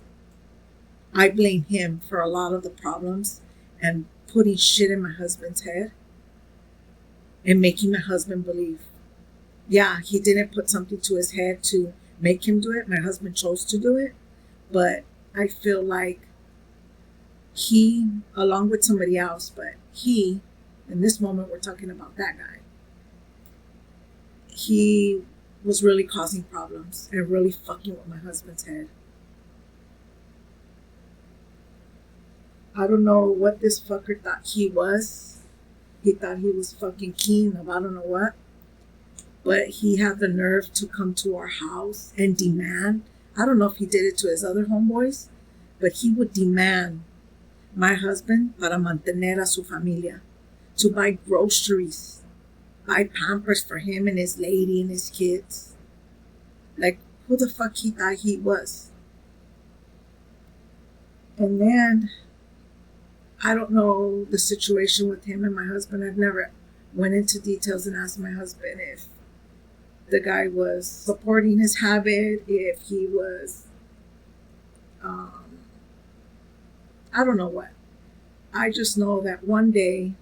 I blame him for a lot of the problems and putting shit in my husband's head and making my husband believe. Yeah, he didn't put something to his head to make him do it. My husband chose to do it. But I feel like he, along with somebody else, but he, in this moment we're talking about that guy, he was really causing problems and really fucking with my husband's head. I don't know what this fucker thought he was. He thought he was fucking king of I don't know what. But he had the nerve to come to our house and demand. I don't know if he did it to his other homeboys, but he would demand my husband para mantener a su familia, to buy groceries, buy Pampers for him and his lady and his kids. Like, who the fuck he thought he was? And then, I don't know the situation with him and my husband. I've never went into details and asked my husband if the guy was supporting his habit, if he was, I don't know what. I just know that one day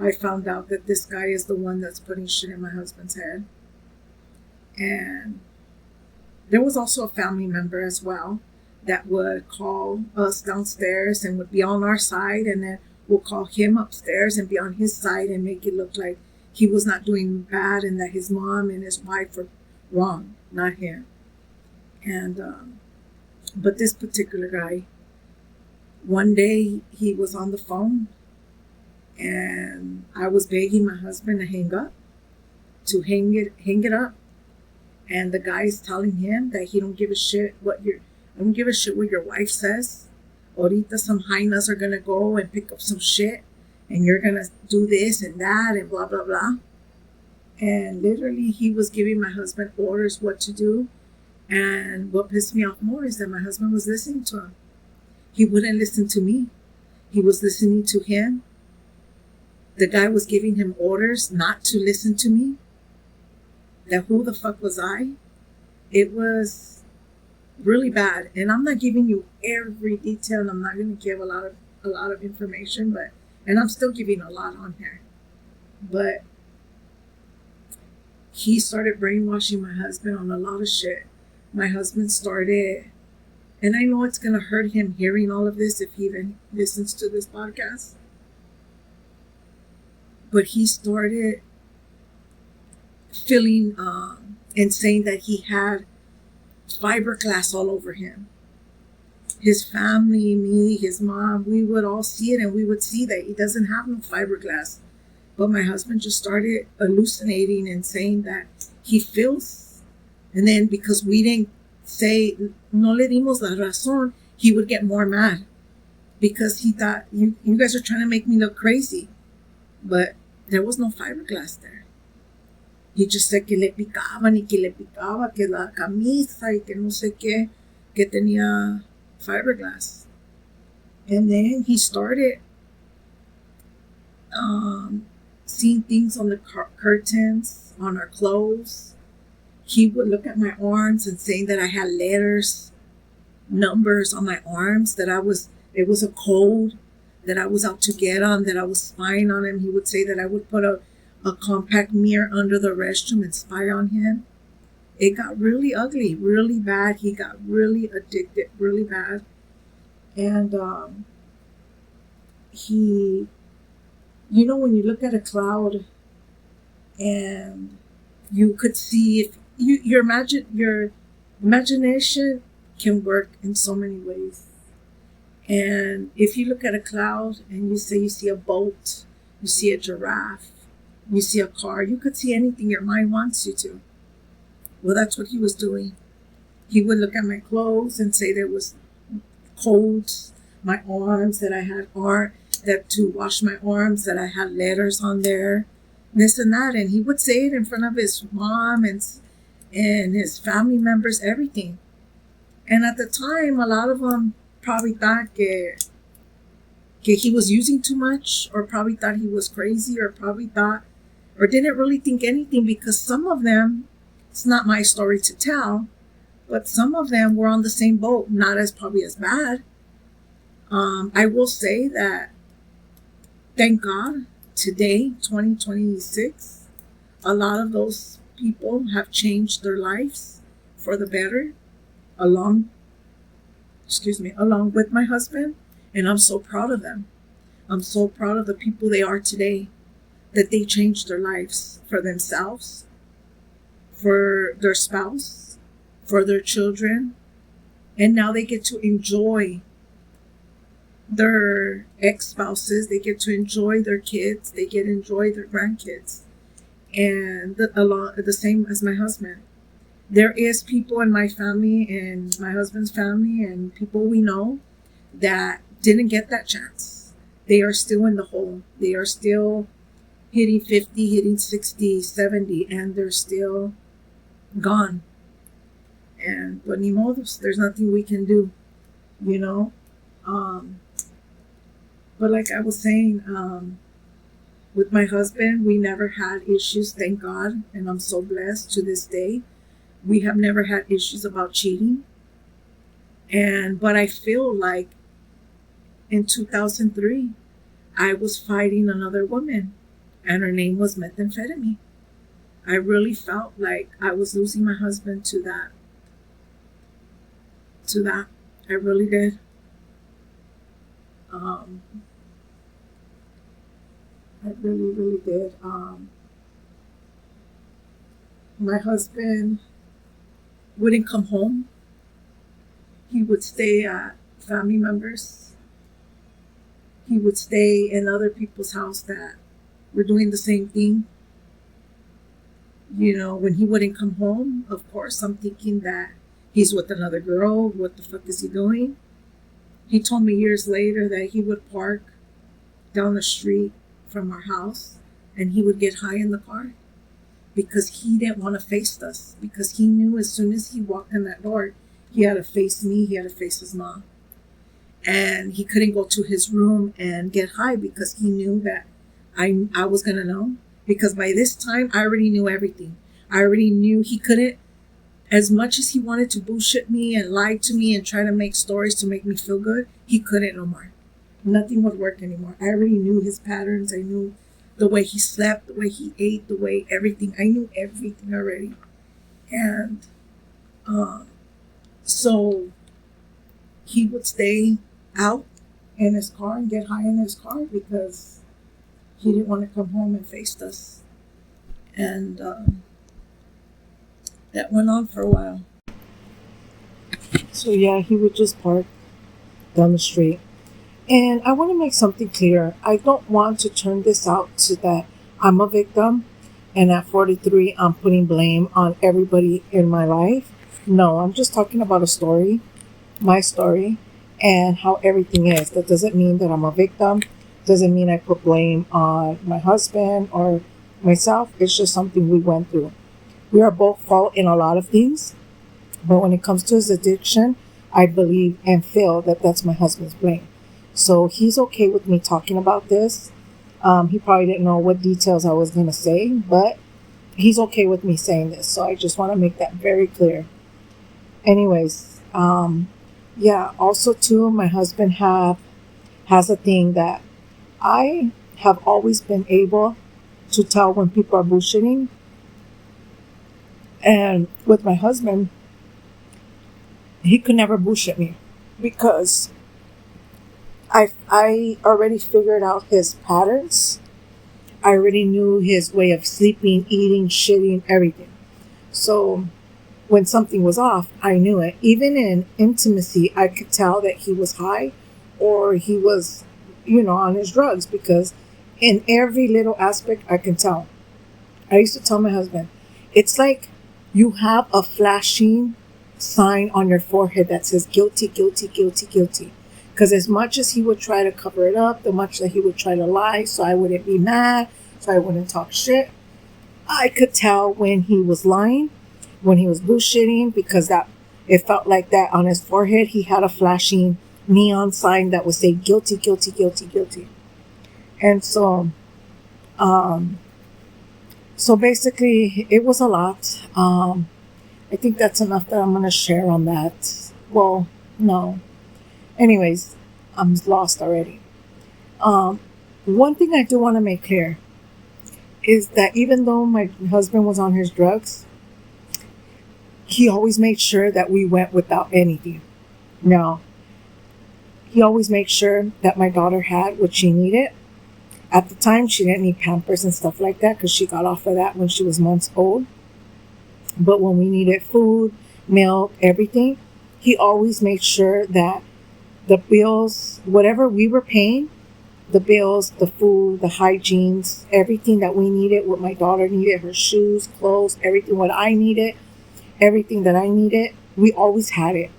I found out that this guy is the one that's putting shit in my husband's head. And there was also a family member as well that would call us downstairs and would be on our side, and then we'll call him upstairs and be on his side and make it look like he was not doing bad and that his mom and his wife were wrong, not him. And but this particular guy, one day he was on the phone And I was begging my husband to hang up, to hang it up. And the guy's telling him that he don't give a shit I don't give a shit what your wife says. Ahorita some hyenas are gonna go and pick up some shit, and you're gonna do this and that and blah blah blah. And literally, he was giving my husband orders what to do. And what pissed me off more is that my husband was listening to him. He wouldn't listen to me. He was listening to him. The guy was giving him orders not to listen to me. That who the fuck was I? It was really bad. And I'm not giving you every detail. I'm not going to give a lot of information, and I'm still giving a lot on here. But he started brainwashing my husband on a lot of shit. My husband started, and I know it's going to hurt him hearing all of this if he even listens to this podcast, but he started feeling and saying that he had fiberglass all over him. His family, me, his mom, we would all see it, and we would see that he doesn't have no fiberglass. But my husband just started hallucinating and saying that he feels. And then because we didn't say, no le dimos la razón, he would get more mad. Because he thought, you guys are trying to make me look crazy. But there was no fiberglass there. He just said que le picaban y que le picaba, que la camisa y que no sé qué, que tenía fiberglass. And then he started seeing things on the curtains, on our clothes. He would look at my arms and saying that I had letters, numbers on my arms, that it was a code, that I was out to get him, that I was spying on him. He would say that I would put a compact mirror under the restroom and spy on him. It got really ugly, really bad. He got really addicted, really bad. And he, when you look at a cloud and you could see, if your imagination can work in so many ways. And if you look at a cloud and you say you see a boat, you see a giraffe, you see a car, you could see anything your mind wants you to. Well, that's what he was doing. He would look at my clothes and say there was codes, my arms, that I had that to wash my arms, that I had letters on there, this and that. And he would say it in front of his mom and his family members, everything. And at the time, a lot of them probably thought that he was using too much, or probably thought he was crazy, or probably thought, or didn't really think anything, because some of them, it's not my story to tell, but some of them were on the same boat, not as probably as bad. I will say that, thank God, today, 2026, a lot of those people have changed their lives for the better, along with my husband, and I'm so proud of them. I'm so proud of the people they are today, that they changed their lives for themselves, for their spouse, for their children, and now they get to enjoy their ex-spouses, they get to enjoy their kids, they get to enjoy their grandkids, and the same as my husband. There is people in my family and my husband's family and people we know that didn't get that chance. They are still in the hole. They are still hitting 50, hitting 60, 70, and they're still gone. But ni modos, there's nothing we can do, But like I was saying, with my husband, we never had issues, thank God, and I'm so blessed to this day. We have never had issues about cheating. But I feel like in 2003, I was fighting another woman, and her name was methamphetamine. I really felt like I was losing my husband to that. I really did. I really, really did. My husband wouldn't come home. He would stay at family members. he would stay in other people's house that were doing the same thing. When he wouldn't come home, of course, I'm thinking that he's with another girl. What the fuck is he doing? He told me years later that he would park down the street from our house and he would get high in the car because he didn't want to face us, because he knew as soon as he walked in that door, he had to face me, he had to face his mom. And he couldn't go to his room and get high because he knew that I was going to know. Because by this time, I already knew everything. I already knew he couldn't, as much as he wanted to bullshit me and lie to me and try to make stories to make me feel good, he couldn't no more. Nothing would work anymore. I already knew his patterns. I knew the way he slept, the way he ate, the way everything. I knew everything already. And so he would stay out in his car and get high in his car because he didn't want to come home and face us. And that went on for a while. So yeah, he would just park down the street. And I want to make something clear. I don't want to turn this out to that I'm a victim and at 43 I'm putting blame on everybody in my life. No, I'm just talking about a story, my story, and how everything is. That doesn't mean that I'm a victim. Doesn't mean I put blame on my husband or myself. It's just something we went through. We are both fault in a lot of things, but when it comes to his addiction, I believe and feel that that's my husband's blame. So he's okay with me talking about this. He probably didn't know what details I was going to say, but he's okay with me saying this. So I just want to make that very clear. Anyways, yeah, also too, my husband has a thing that I have always been able to tell when people are bullshitting. And with my husband, he could never bullshit me because I already figured out his patterns. I already knew his way of sleeping, eating, shitting, everything. So when something was off, I knew it. Even in intimacy, I could tell that he was high or he was, on his drugs, because in every little aspect, I can tell. I used to tell my husband, it's like you have a flashing sign on your forehead that says guilty, guilty, guilty, guilty. Because as much as he would try to cover it up, the much that he would try to lie so I wouldn't be mad, so I wouldn't talk shit, I could tell when he was lying, when he was bullshitting, because that it felt like that on his forehead. He had a flashing neon sign that would say guilty, guilty, guilty, guilty. And so basically it was a lot. I think that's enough that I'm going to share on that. Well, no. Anyways, I'm lost already. One thing I do want to make clear is that even though my husband was on his drugs, he always made sure that we went without anything. Now, he always made sure that my daughter had what she needed. At the time, she didn't need Pampers and stuff like that because she got off of that when she was months old. But when we needed food, milk, everything, he always made sure that the bills, whatever we were paying, the bills, the food, the hygienes, everything that we needed, what my daughter needed, her shoes, clothes, everything, what I needed, everything that I needed, we always had it.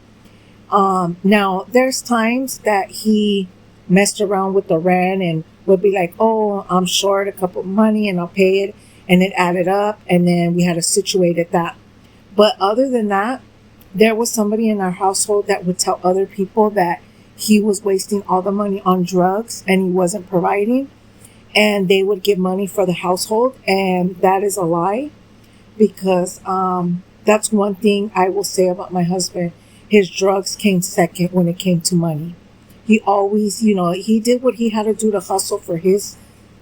Now, there's times that he messed around with the rent and would be like, oh, I'm short a couple of money and I'll pay it. And it added up and then we had to situate at that. But other than that, there was somebody in our household that would tell other people that he was wasting all the money on drugs and he wasn't providing. And they would give money for the household. And that is a lie, because that's one thing I will say about my husband. His drugs came second when it came to money. He always, he did what he had to do to hustle for his,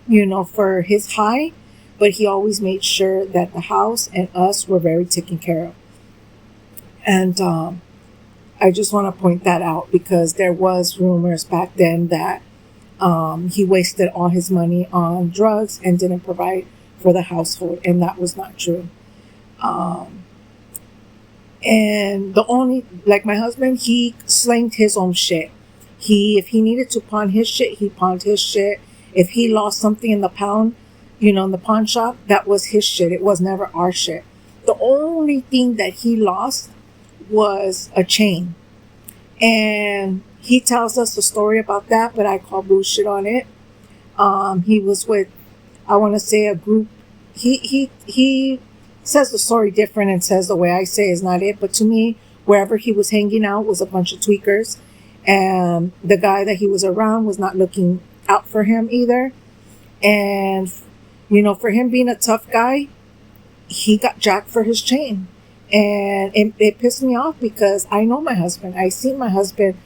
for his high. But he always made sure that the house and us were very taken care of. And I just want to point that out because there was rumors back then that he wasted all his money on drugs and didn't provide for the household. And that was not true. And the only, like my husband, he slanged his own shit. If he needed to pawn his shit, he pawned his shit. If he lost something in the pound, in the pawn shop, that was his shit. It was never our shit. The only thing that he lost was a chain. And he tells us a story about that, but I call bullshit on it. He was with, I want to say, a group. He says the story different and says the way I say is not it. But to me, wherever he was hanging out was a bunch of tweakers. And the guy that he was around was not looking out for him either. And, for him being a tough guy, he got jacked for his chain. And it pissed me off because I know my husband. I seen my husband,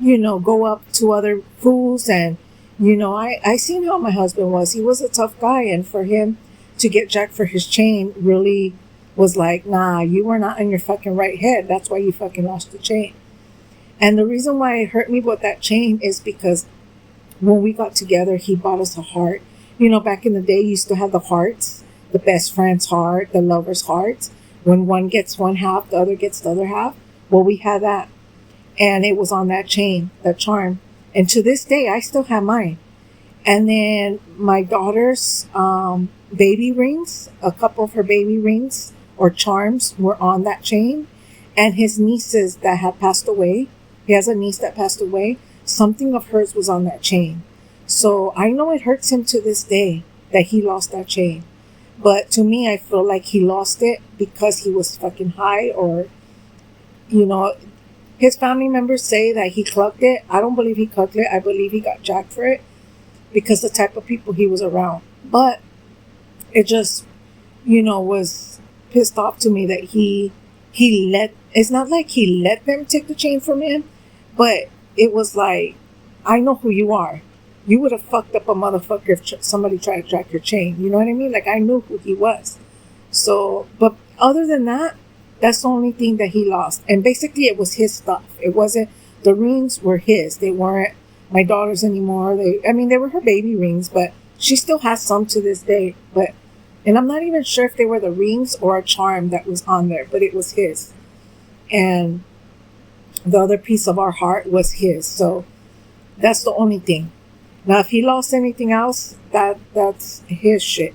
go up to other fools. And, I seen how my husband was. He was a tough guy. And for him to get jacked for his chain really was like, nah, you were not in your fucking right head. That's why you fucking lost the chain. And the reason why it hurt me with that chain is because when we got together, he bought us a heart. Back in the day, you used to have the hearts, the best friend's heart, the lover's heart. When one gets one half, the other gets the other half. Well, we had that. And it was on that chain, that charm. And to this day, I still have mine. And then my daughter's baby rings, a couple of her baby rings or charms were on that chain. And his nieces that had passed away, he has a niece that passed away, something of hers was on that chain. So I know it hurts him to this day that he lost that chain. But to me, I feel like he lost it because he was fucking high or, his family members say that he clucked it. I don't believe he clucked it. I believe he got jacked for it because the type of people he was around. But it just, was pissed off to me that it's not like he let them take the chain from him, but it was like, I know who you are. You would have fucked up a motherfucker if somebody tried to jack your chain. You know what I mean? Like, I knew who he was. So, but other than that, that's the only thing that he lost. And basically, it was his stuff. It wasn't, the rings were his. They weren't my daughter's anymore. They were her baby rings, but she still has some to this day. And I'm not even sure if they were the rings or a charm that was on there, but it was his. And the other piece of our heart was his. So that's the only thing. Now, if he lost anything else, that's his shit,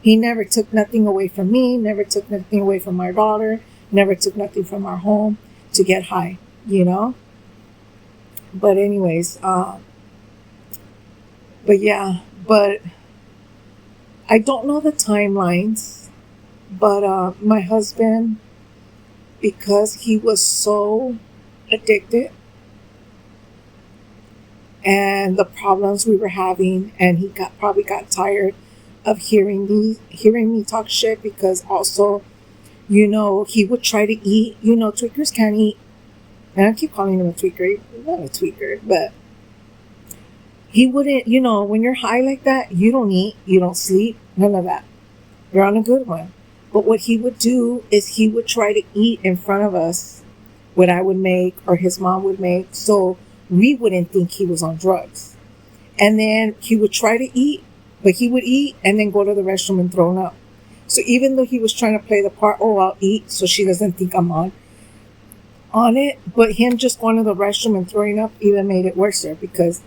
He never took nothing away from me, never took nothing away from my daughter, never took nothing from our home to get high, But anyways, but I don't know the timelines, but my husband, because he was so addicted and the problems we were having, and he probably got tired of hearing me talk shit, because also, he would try to eat, tweakers can't eat. And I keep calling him a tweaker. He's not a tweaker, but he wouldn't, when you're high like that, you don't eat, you don't sleep, none of that. You're on a good one. But what he would do is he would try to eat in front of us what I would make or his mom would make, so we wouldn't think he was on drugs. And then he would try to eat, but he would eat and then go to the restroom and throw up. So even though he was trying to play the part, I'll eat so she doesn't think I'm on it, but him just going to the restroom and throwing up even made it worse, because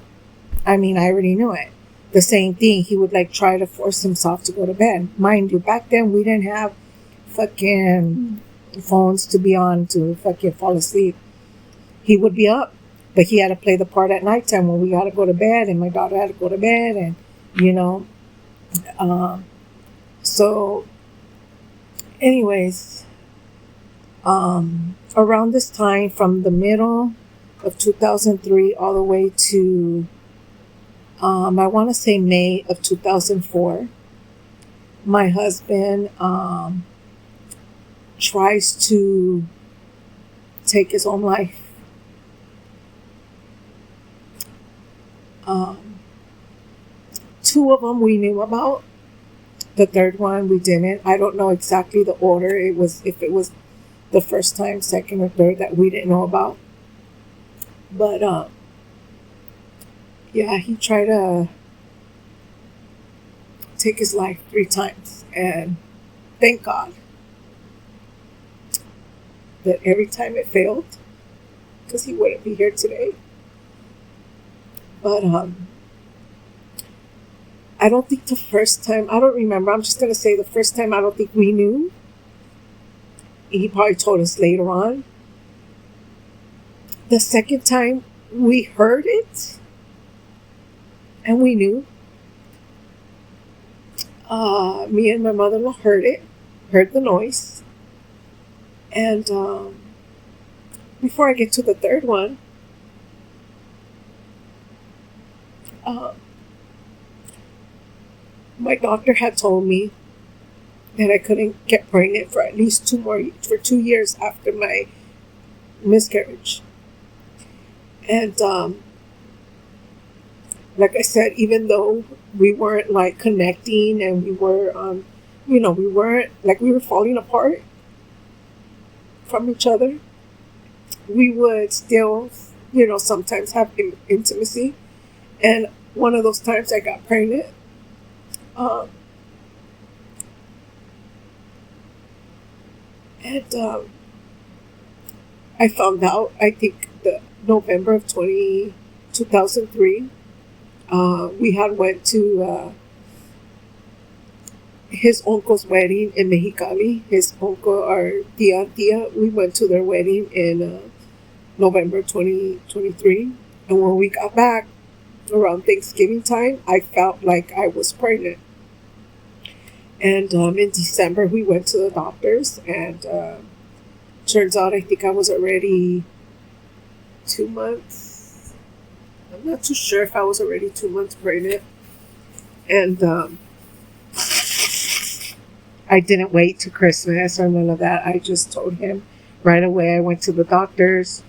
I already knew it. The same thing, he would try to force himself to go to bed. Mind you, back then we didn't have fucking phones to be on to fucking fall asleep. He would be up, but he had to play the part at nighttime when we got to go to bed, and my daughter had to go to bed, and so anyways, around this time, from the middle of 2003 all the way to I want to say May of 2004, my husband tries to take his own life. Two of them we knew about. The third one we didn't. I don't know exactly the order. If it was the first time, second, or third that we didn't know about. But yeah, he tried to take his life 3 times, and thank God that every time it failed, because he wouldn't be here today. But I don't think the first time, I don't remember. I'm just going to say the first time I don't think we knew. He probably told us later on. The second time we heard it and we knew. Me and my mother-in-law heard the noise. And before I get to the third one, my doctor had told me that I couldn't get pregnant for at least 2 years after my miscarriage. And like I said, even though we weren't like connecting and we were, we weren't like we were falling apart from each other, we would still, sometimes have intimacy. And one of those times I got pregnant. And I found out, I think, the November of 2003. We had went to his uncle's wedding in Mexicali. His uncle, our tia, we went to their wedding in November 2023. And when we got back around Thanksgiving time, I felt like I was pregnant. And in December, we went to the doctors, and turns out I think I was already 2 months. I'm not too sure if I was already 2 months pregnant. And I didn't wait to Christmas or none of that. I just told him right away. I went to the doctors.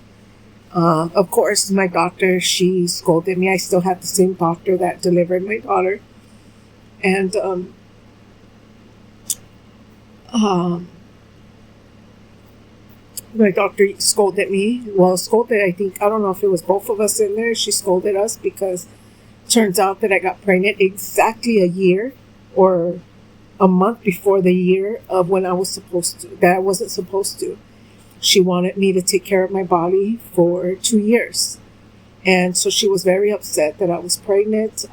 Of course, my doctor, she scolded me. I still had the same doctor that delivered my daughter. And my doctor scolded me. Well, scolded, I think, I don't know if it was both of us in there. She scolded us because turns out that I got pregnant exactly a year or a month before the year of when I was that I wasn't supposed to. She wanted me to take care of my body for 2 years. And so she was very upset that I was pregnant.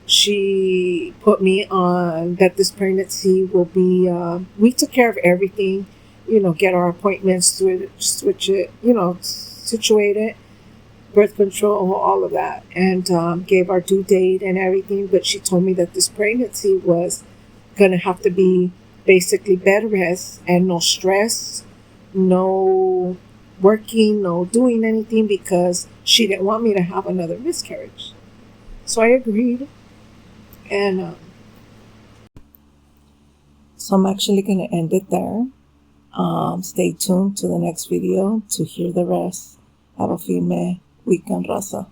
She put me on that this pregnancy will be, we took care of everything, get our appointments, switch it, situate it, birth control, all of that, and gave our due date and everything. But she told me that this pregnancy was going to have to be basically bed rest and no stress, no working, no doing anything, because she didn't want me to have another miscarriage. So I agreed. And so I'm actually going to end it there. Stay tuned to the next video to hear the rest. Have a firme weekend, raza.